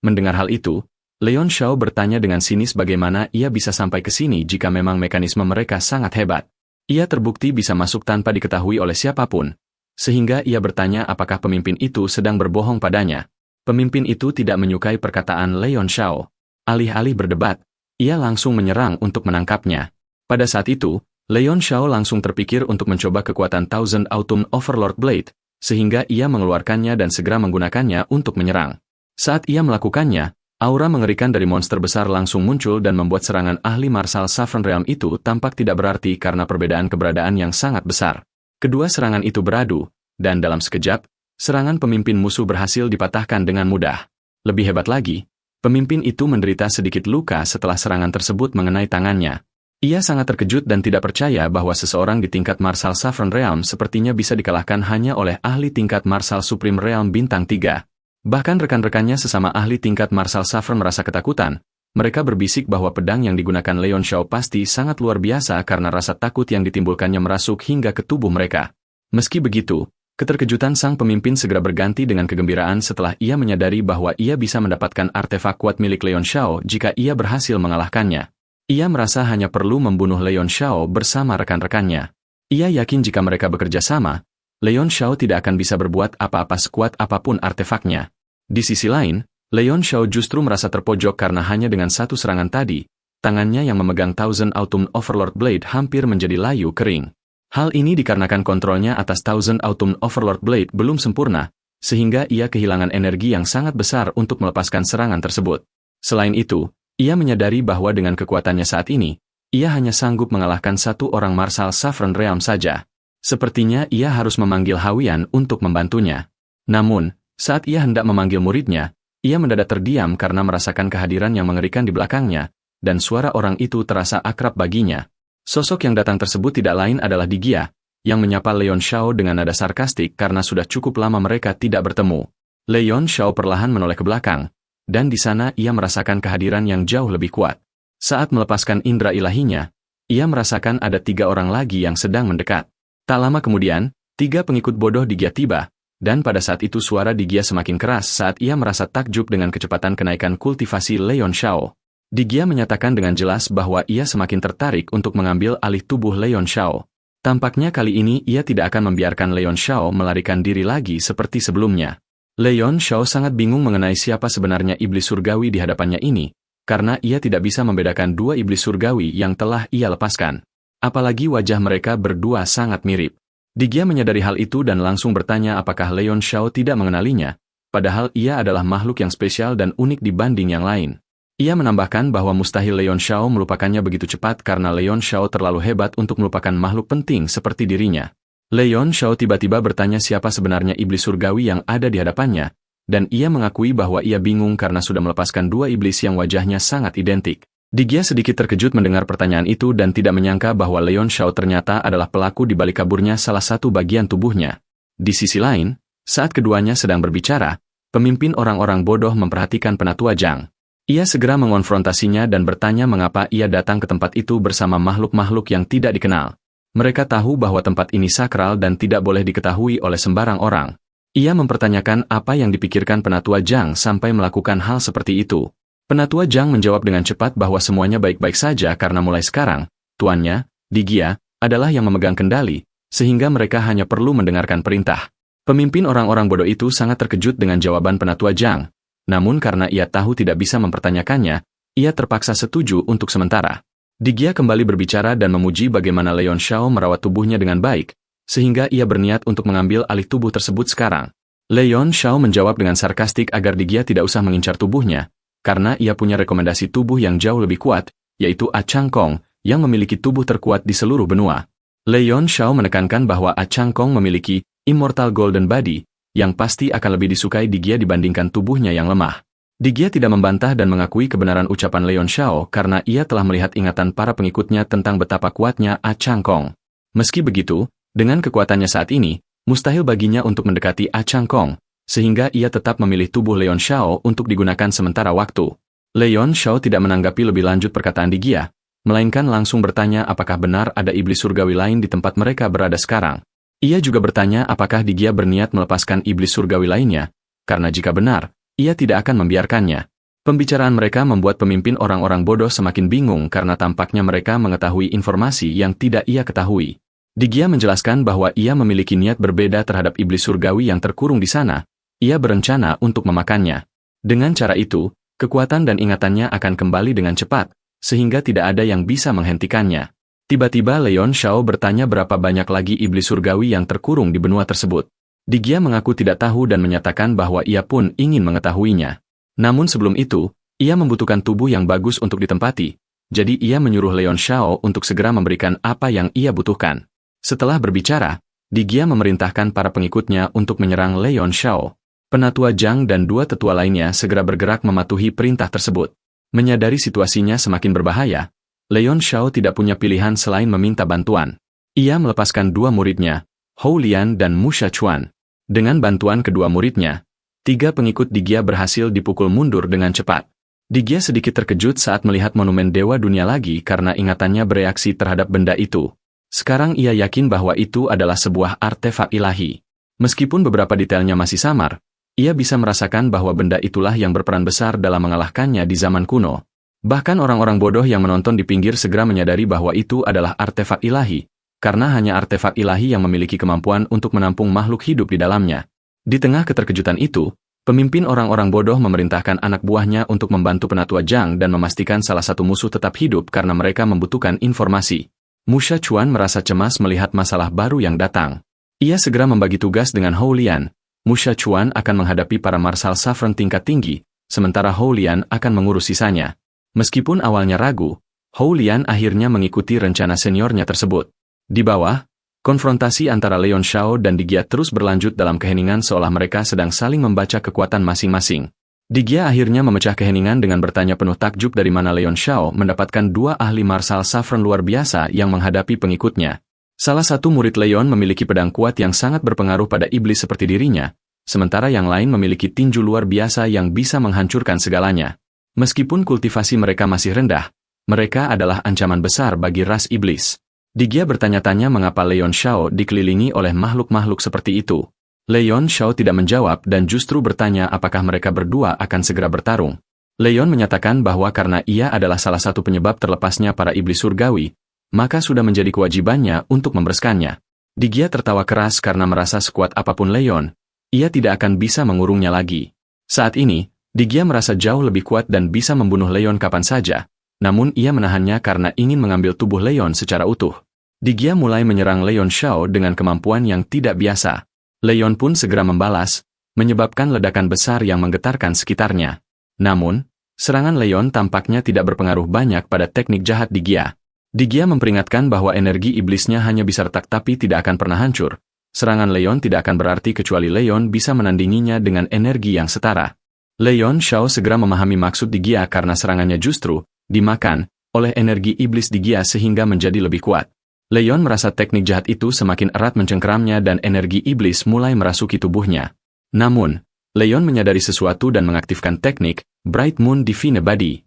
Mendengar hal itu, Leon Shao bertanya dengan sinis bagaimana ia bisa sampai ke sini jika memang mekanisme mereka sangat hebat. Ia terbukti bisa masuk tanpa diketahui oleh siapapun, sehingga ia bertanya apakah pemimpin itu sedang berbohong padanya. Pemimpin itu tidak menyukai perkataan Leon Shao. Alih-alih berdebat, ia langsung menyerang untuk menangkapnya. Pada saat itu, Leon Shao langsung terpikir untuk mencoba kekuatan Thousand Autumn Overlord Blade, sehingga ia mengeluarkannya dan segera menggunakannya untuk menyerang. Saat ia melakukannya, aura mengerikan dari monster besar langsung muncul dan membuat serangan ahli martial Saffron Realm itu tampak tidak berarti karena perbedaan keberadaan yang sangat besar. Kedua serangan itu beradu, dan dalam sekejap, serangan pemimpin musuh berhasil dipatahkan dengan mudah. Lebih hebat lagi, pemimpin itu menderita sedikit luka setelah serangan tersebut mengenai tangannya. Ia sangat terkejut dan tidak percaya bahwa seseorang di tingkat Martial Saffron Realm sepertinya bisa dikalahkan hanya oleh ahli tingkat Martial Supreme Realm bintang 3. Bahkan rekan-rekannya sesama ahli tingkat Martial Saffron merasa ketakutan. Mereka berbisik bahwa pedang yang digunakan Leon Shao pasti sangat luar biasa karena rasa takut yang ditimbulkannya merasuk hingga ke tubuh mereka. Meski begitu, keterkejutan sang pemimpin segera berganti dengan kegembiraan setelah ia menyadari bahwa ia bisa mendapatkan artefak kuat milik Leon Shao jika ia berhasil mengalahkannya. Ia merasa hanya perlu membunuh Leon Shao bersama rekan-rekannya. Ia yakin jika mereka bekerja sama, Leon Shao tidak akan bisa berbuat apa-apa sekuat apapun artefaknya. Di sisi lain, Leon Shao justru merasa terpojok karena hanya dengan satu serangan tadi, tangannya yang memegang Thousand Autumn Overlord Blade hampir menjadi layu kering. Hal ini dikarenakan kontrolnya atas Thousand Autumn Overlord Blade belum sempurna, sehingga ia kehilangan energi yang sangat besar untuk melepaskan serangan tersebut. Selain itu, ia menyadari bahwa dengan kekuatannya saat ini, ia hanya sanggup mengalahkan satu orang Martial Saffron Realm saja. Sepertinya ia harus memanggil Hawian untuk membantunya. Namun, saat ia hendak memanggil muridnya, ia mendadak terdiam karena merasakan kehadiran yang mengerikan di belakangnya, dan suara orang itu terasa akrab baginya. Sosok yang datang tersebut tidak lain adalah Digia, yang menyapa Leon Shao dengan nada sarkastik karena sudah cukup lama mereka tidak bertemu. Leon Shao perlahan menoleh ke belakang, dan di sana ia merasakan kehadiran yang jauh lebih kuat. Saat melepaskan indera ilahinya, ia merasakan ada 3 orang lagi yang sedang mendekat. Tak lama kemudian, 3 pengikut bodoh Digia tiba, dan pada saat itu suara Digia semakin keras saat ia merasa takjub dengan kecepatan kenaikan kultivasi Leon Shao. Digia menyatakan dengan jelas bahwa ia semakin tertarik untuk mengambil alih tubuh Leon Shao. Tampaknya kali ini ia tidak akan membiarkan Leon Shao melarikan diri lagi seperti sebelumnya. Leon Shao sangat bingung mengenai siapa sebenarnya iblis surgawi di hadapannya ini, karena ia tidak bisa membedakan 2 iblis surgawi yang telah ia lepaskan. Apalagi wajah mereka berdua sangat mirip. Digia menyadari hal itu dan langsung bertanya apakah Leon Shao tidak mengenalinya, padahal ia adalah makhluk yang spesial dan unik dibanding yang lain. Ia menambahkan bahwa mustahil Leon Shao melupakannya begitu cepat karena Leon Shao terlalu hebat untuk melupakan makhluk penting seperti dirinya. Leon Shao tiba-tiba bertanya siapa sebenarnya iblis surgawi yang ada di hadapannya, dan ia mengakui bahwa ia bingung karena sudah melepaskan 2 iblis yang wajahnya sangat identik. Digia sedikit terkejut mendengar pertanyaan itu dan tidak menyangka bahwa Leon Shao ternyata adalah pelaku di balik kaburnya salah satu bagian tubuhnya. Di sisi lain, saat keduanya sedang berbicara, pemimpin orang-orang bodoh memperhatikan Penatua Zhang. Ia segera mengonfrontasinya dan bertanya mengapa ia datang ke tempat itu bersama makhluk-makhluk yang tidak dikenal. Mereka tahu bahwa tempat ini sakral dan tidak boleh diketahui oleh sembarang orang. Ia mempertanyakan apa yang dipikirkan Penatua Zhang sampai melakukan hal seperti itu. Penatua Zhang menjawab dengan cepat bahwa semuanya baik-baik saja karena mulai sekarang, tuannya, Digia, adalah yang memegang kendali, sehingga mereka hanya perlu mendengarkan perintah. Pemimpin orang-orang bodoh itu sangat terkejut dengan jawaban Penatua Zhang. Namun karena ia tahu tidak bisa mempertanyakannya, ia terpaksa setuju untuk sementara. Digia kembali berbicara dan memuji bagaimana Leon Xiao merawat tubuhnya dengan baik, sehingga ia berniat untuk mengambil alih tubuh tersebut sekarang. Leon Xiao menjawab dengan sarkastik agar Digia tidak usah mengincar tubuhnya, karena ia punya rekomendasi tubuh yang jauh lebih kuat, yaitu A Chang Kong, yang memiliki tubuh terkuat di seluruh benua. Leon Xiao menekankan bahwa A Chang Kong memiliki Immortal Golden Body, yang pasti akan lebih disukai Digia dibandingkan tubuhnya yang lemah. Digia tidak membantah dan mengakui kebenaran ucapan Leon Xiao karena ia telah melihat ingatan para pengikutnya tentang betapa kuatnya A Chang Kong. Meski begitu, dengan kekuatannya saat ini, mustahil baginya untuk mendekati A Chang Kong, sehingga ia tetap memilih tubuh Leon Xiao untuk digunakan sementara waktu. Leon Xiao tidak menanggapi lebih lanjut perkataan Digia, melainkan langsung bertanya apakah benar ada iblis surgawi lain di tempat mereka berada sekarang. Ia juga bertanya apakah Digia berniat melepaskan iblis surgawi lainnya, karena jika benar, ia tidak akan membiarkannya. Pembicaraan mereka membuat pemimpin orang-orang bodoh semakin bingung karena tampaknya mereka mengetahui informasi yang tidak ia ketahui. Digia menjelaskan bahwa ia memiliki niat berbeda terhadap iblis surgawi yang terkurung di sana. Ia berencana untuk memakannya. Dengan cara itu, kekuatan dan ingatannya akan kembali dengan cepat, sehingga tidak ada yang bisa menghentikannya. Tiba-tiba Leon Xiao bertanya berapa banyak lagi iblis surgawi yang terkurung di benua tersebut. Digia mengaku tidak tahu dan menyatakan bahwa ia pun ingin mengetahuinya. Namun sebelum itu, ia membutuhkan tubuh yang bagus untuk ditempati, jadi ia menyuruh Leon Xiao untuk segera memberikan apa yang ia butuhkan. Setelah berbicara, Digia memerintahkan para pengikutnya untuk menyerang Leon Xiao. Penatua Zhang dan dua tetua lainnya segera bergerak mematuhi perintah tersebut. Menyadari situasinya semakin berbahaya, Leon Xiao tidak punya pilihan selain meminta bantuan. Ia melepaskan dua muridnya, Hou Lian dan Mu Shachuan. Dengan bantuan kedua muridnya, 3 pengikut Digia berhasil dipukul mundur dengan cepat. Digia sedikit terkejut saat melihat monumen Dewa Dunia lagi karena ingatannya bereaksi terhadap benda itu. Sekarang ia yakin bahwa itu adalah sebuah artefak ilahi. Meskipun beberapa detailnya masih samar, ia bisa merasakan bahwa benda itulah yang berperan besar dalam mengalahkannya di zaman kuno. Bahkan orang-orang bodoh yang menonton di pinggir segera menyadari bahwa itu adalah artefak ilahi, karena hanya artefak ilahi yang memiliki kemampuan untuk menampung makhluk hidup di dalamnya. Di tengah keterkejutan itu, pemimpin orang-orang bodoh memerintahkan anak buahnya untuk membantu Penatua Zhang dan memastikan salah satu musuh tetap hidup karena mereka membutuhkan informasi. Mu Shachuan merasa cemas melihat masalah baru yang datang. Ia segera membagi tugas dengan Hou Lian. Mu Shachuan akan menghadapi para marsal Saffron tingkat tinggi, sementara Hou Lian akan mengurus sisanya. Meskipun awalnya ragu, Hou Lian akhirnya mengikuti rencana seniornya tersebut. Di bawah, konfrontasi antara Leon Xiao dan Digia terus berlanjut dalam keheningan seolah mereka sedang saling membaca kekuatan masing-masing. Digia akhirnya memecah keheningan dengan bertanya penuh takjub dari mana Leon Xiao mendapatkan 2 ahli marsal Saffron luar biasa yang menghadapi pengikutnya. Salah satu murid Leon memiliki pedang kuat yang sangat berpengaruh pada iblis seperti dirinya, sementara yang lain memiliki tinju luar biasa yang bisa menghancurkan segalanya. Meskipun kultivasi mereka masih rendah, mereka adalah ancaman besar bagi ras iblis. Digia bertanya-tanya mengapa Leon Xiao dikelilingi oleh makhluk-makhluk seperti itu. Leon Xiao tidak menjawab dan justru bertanya apakah mereka berdua akan segera bertarung. Leon menyatakan bahwa karena ia adalah salah satu penyebab terlepasnya para iblis surgawi, maka sudah menjadi kewajibannya untuk membereskannya. Digia tertawa keras karena merasa sekuat apapun Leon, ia tidak akan bisa mengurungnya lagi. Saat ini, Digia merasa jauh lebih kuat dan bisa membunuh Leon kapan saja, namun ia menahannya karena ingin mengambil tubuh Leon secara utuh. Digia mulai menyerang Leon Xiao dengan kemampuan yang tidak biasa. Leon pun segera membalas, menyebabkan ledakan besar yang menggetarkan sekitarnya. Namun, serangan Leon tampaknya tidak berpengaruh banyak pada teknik jahat Digia. Digia memperingatkan bahwa energi iblisnya hanya bisa retak tapi tidak akan pernah hancur. Serangan Leon tidak akan berarti kecuali Leon bisa menandinginya dengan energi yang setara. Leon Xiao segera memahami maksud Digia karena serangannya justru dimakan oleh energi iblis Digia sehingga menjadi lebih kuat. Leon merasa teknik jahat itu semakin erat mencengkeramnya dan energi iblis mulai merasuki tubuhnya. Namun, Leon menyadari sesuatu dan mengaktifkan teknik Bright Moon Divine Body.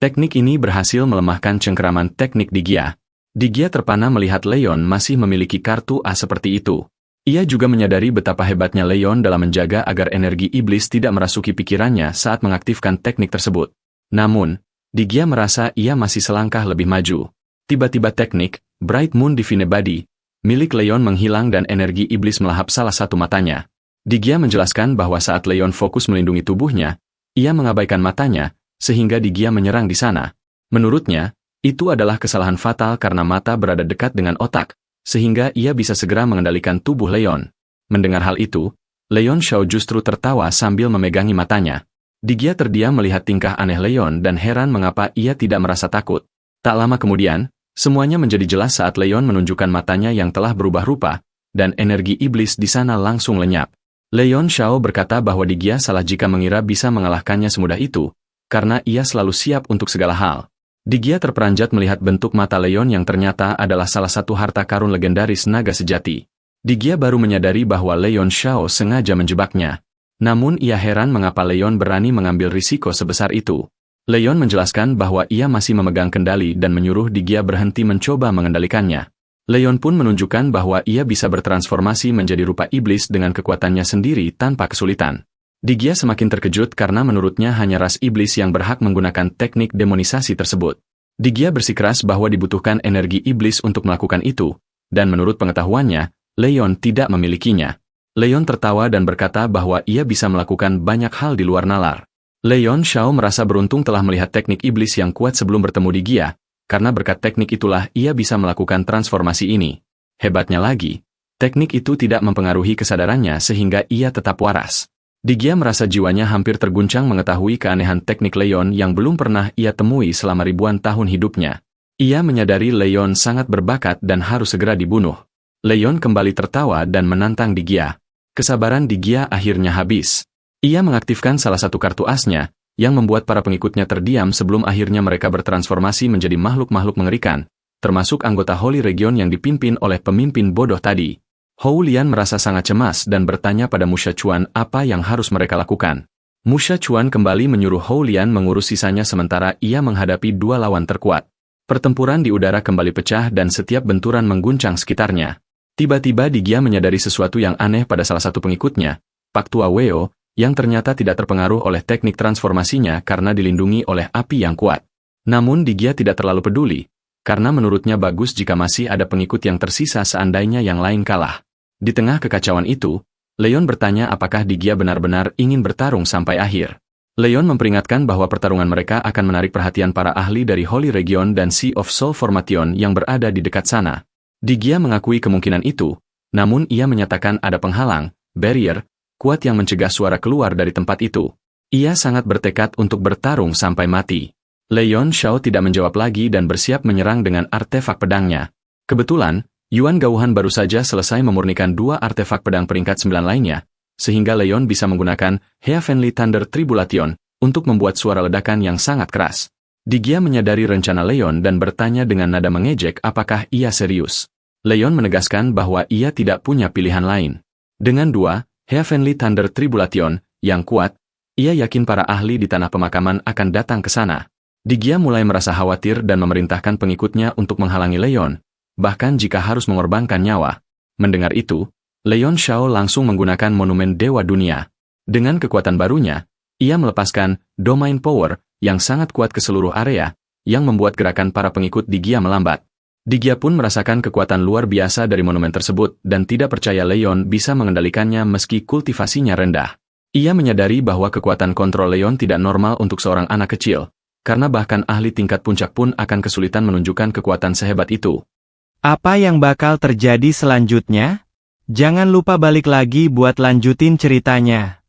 Teknik ini berhasil melemahkan cengkeraman teknik Digia. Digia terpana melihat Leon masih memiliki kartu A seperti itu. Ia juga menyadari betapa hebatnya Leon dalam menjaga agar energi iblis tidak merasuki pikirannya saat mengaktifkan teknik tersebut. Namun, Digia merasa ia masih selangkah lebih maju. Tiba-tiba teknik Bright Moon Divine Body milik Leon menghilang dan energi iblis melahap salah satu matanya. Digia menjelaskan bahwa saat Leon fokus melindungi tubuhnya, ia mengabaikan matanya, sehingga Digia menyerang di sana. Menurutnya, itu adalah kesalahan fatal karena mata berada dekat dengan otak, sehingga ia bisa segera mengendalikan tubuh Leon. Mendengar hal itu, Leon Shao justru tertawa sambil memegangi matanya. Digia terdiam melihat tingkah aneh Leon dan heran mengapa ia tidak merasa takut. Tak lama kemudian, semuanya menjadi jelas saat Leon menunjukkan matanya yang telah berubah rupa, dan energi iblis di sana langsung lenyap. Leon Shao berkata bahwa Digia salah jika mengira bisa mengalahkannya semudah itu, karena ia selalu siap untuk segala hal. Digia terperanjat melihat bentuk mata Leon yang ternyata adalah salah satu harta karun legendaris naga sejati. Digia baru menyadari bahwa Leon Shao sengaja menjebaknya. Namun ia heran mengapa Leon berani mengambil risiko sebesar itu. Leon menjelaskan bahwa ia masih memegang kendali dan menyuruh Digia berhenti mencoba mengendalikannya. Leon pun menunjukkan bahwa ia bisa bertransformasi menjadi rupa iblis dengan kekuatannya sendiri tanpa kesulitan. Digia semakin terkejut karena menurutnya hanya ras iblis yang berhak menggunakan teknik demonisasi tersebut. Digia bersikeras bahwa dibutuhkan energi iblis untuk melakukan itu, dan menurut pengetahuannya, Leon tidak memilikinya. Leon tertawa dan berkata bahwa ia bisa melakukan banyak hal di luar nalar. Leon Shao merasa beruntung telah melihat teknik iblis yang kuat sebelum bertemu Digia, karena berkat teknik itulah ia bisa melakukan transformasi ini. Hebatnya lagi, teknik itu tidak mempengaruhi kesadarannya sehingga ia tetap waras. Digia merasa jiwanya hampir terguncang mengetahui keanehan teknik Leon yang belum pernah ia temui selama ribuan tahun hidupnya. Ia menyadari Leon sangat berbakat dan harus segera dibunuh. Leon kembali tertawa dan menantang Digia. Kesabaran Digia akhirnya habis. Ia mengaktifkan salah satu kartu asnya, yang membuat para pengikutnya terdiam sebelum akhirnya mereka bertransformasi menjadi makhluk-makhluk mengerikan, termasuk anggota Holy Region yang dipimpin oleh pemimpin bodoh tadi. Hou Lian merasa sangat cemas dan bertanya pada Musha Chuan apa yang harus mereka lakukan. Musha Chuan kembali menyuruh Hou Lian mengurus sisanya sementara ia menghadapi dua lawan terkuat. Pertempuran di udara kembali pecah dan setiap benturan mengguncang sekitarnya. Tiba-tiba Digia menyadari sesuatu yang aneh pada salah satu pengikutnya, Pak Tua Weo, yang ternyata tidak terpengaruh oleh teknik transformasinya karena dilindungi oleh api yang kuat. Namun Digia tidak terlalu peduli, karena menurutnya bagus jika masih ada pengikut yang tersisa seandainya yang lain kalah. Di tengah kekacauan itu, Leon bertanya apakah Digia benar-benar ingin bertarung sampai akhir. Leon memperingatkan bahwa pertarungan mereka akan menarik perhatian para ahli dari Holy Region dan Sea of Soul Formation yang berada di dekat sana. Digia mengakui kemungkinan itu, namun ia menyatakan ada penghalang, barrier, kuat yang mencegah suara keluar dari tempat itu. Ia sangat bertekad untuk bertarung sampai mati. Leon Shao tidak menjawab lagi dan bersiap menyerang dengan artefak pedangnya. Kebetulan, Yuan Gauhan baru saja selesai memurnikan dua artefak pedang peringkat 9 lainnya, sehingga Leon bisa menggunakan Heavenly Thunder Tribulation untuk membuat suara ledakan yang sangat keras. Digia menyadari rencana Leon dan bertanya dengan nada mengejek apakah ia serius. Leon menegaskan bahwa ia tidak punya pilihan lain. Dengan dua Heavenly Thunder Tribulation yang kuat, ia yakin para ahli di tanah pemakaman akan datang ke sana. Digia mulai merasa khawatir dan memerintahkan pengikutnya untuk menghalangi Leon, bahkan jika harus mengorbankan nyawa. Mendengar itu, Leon Shao langsung menggunakan monumen Dewa Dunia. Dengan kekuatan barunya, ia melepaskan Domain Power yang sangat kuat ke seluruh area, yang membuat gerakan para pengikut Digia melambat. Digia pun merasakan kekuatan luar biasa dari monumen tersebut dan tidak percaya Leon bisa mengendalikannya meski kultivasinya rendah. Ia menyadari bahwa kekuatan kontrol Leon tidak normal untuk seorang anak kecil, karena bahkan ahli tingkat puncak pun akan kesulitan menunjukkan kekuatan sehebat itu. Apa yang bakal terjadi selanjutnya? Jangan lupa balik lagi buat lanjutin ceritanya.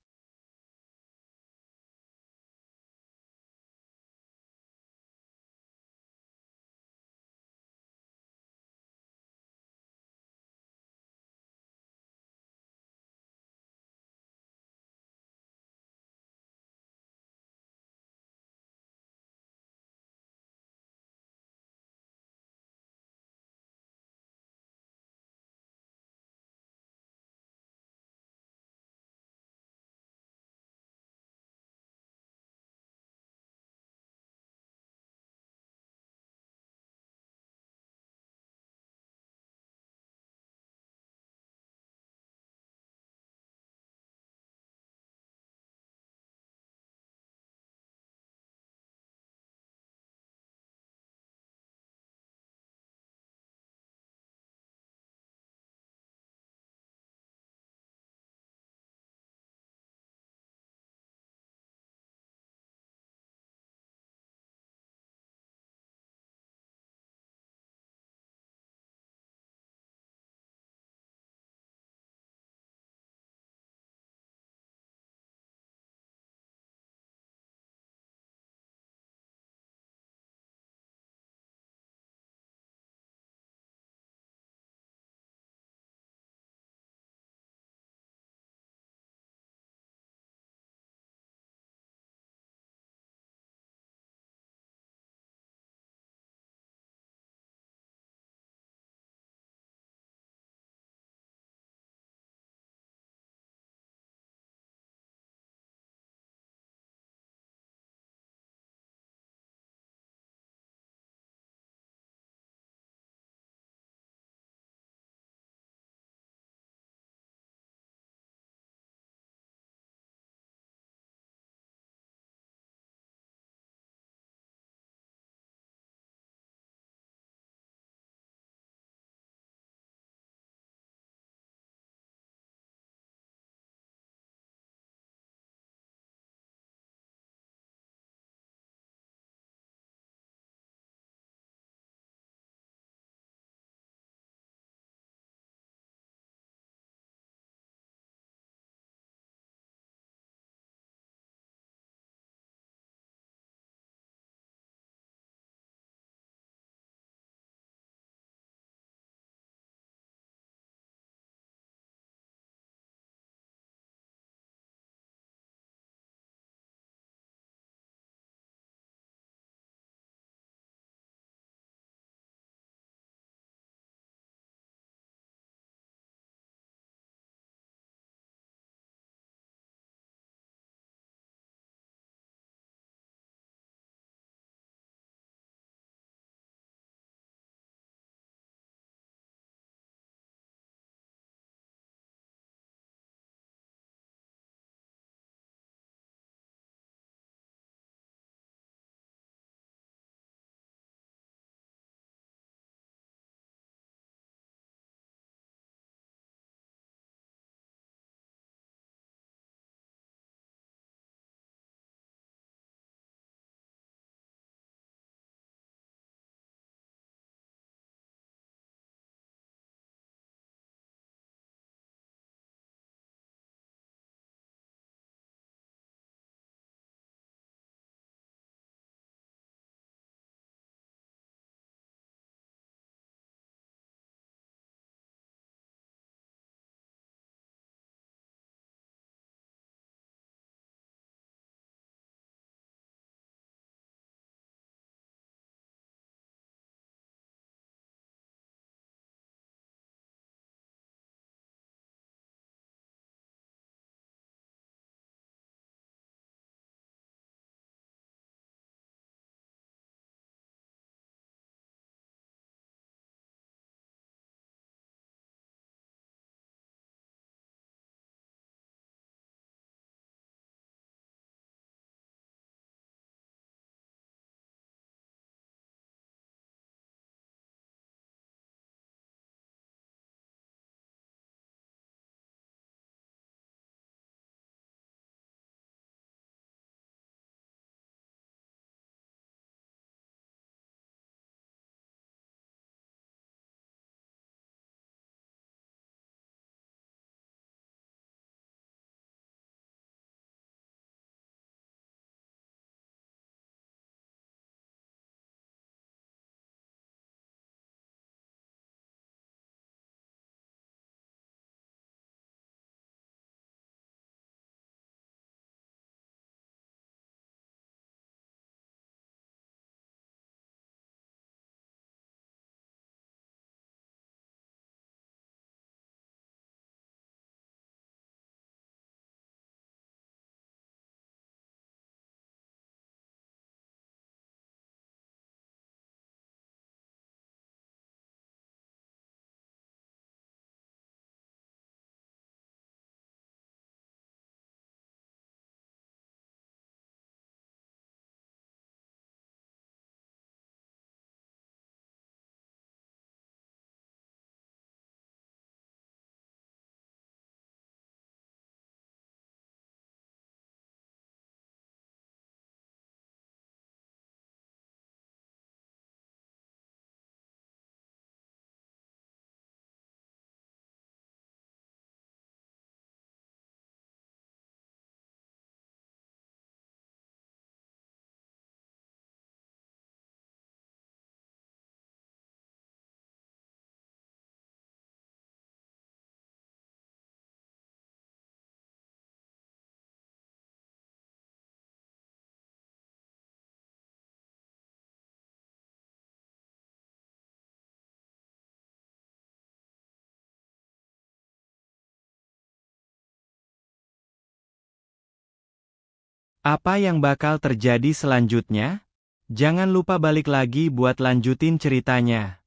Apa yang bakal terjadi selanjutnya? Jangan lupa balik lagi buat lanjutin ceritanya.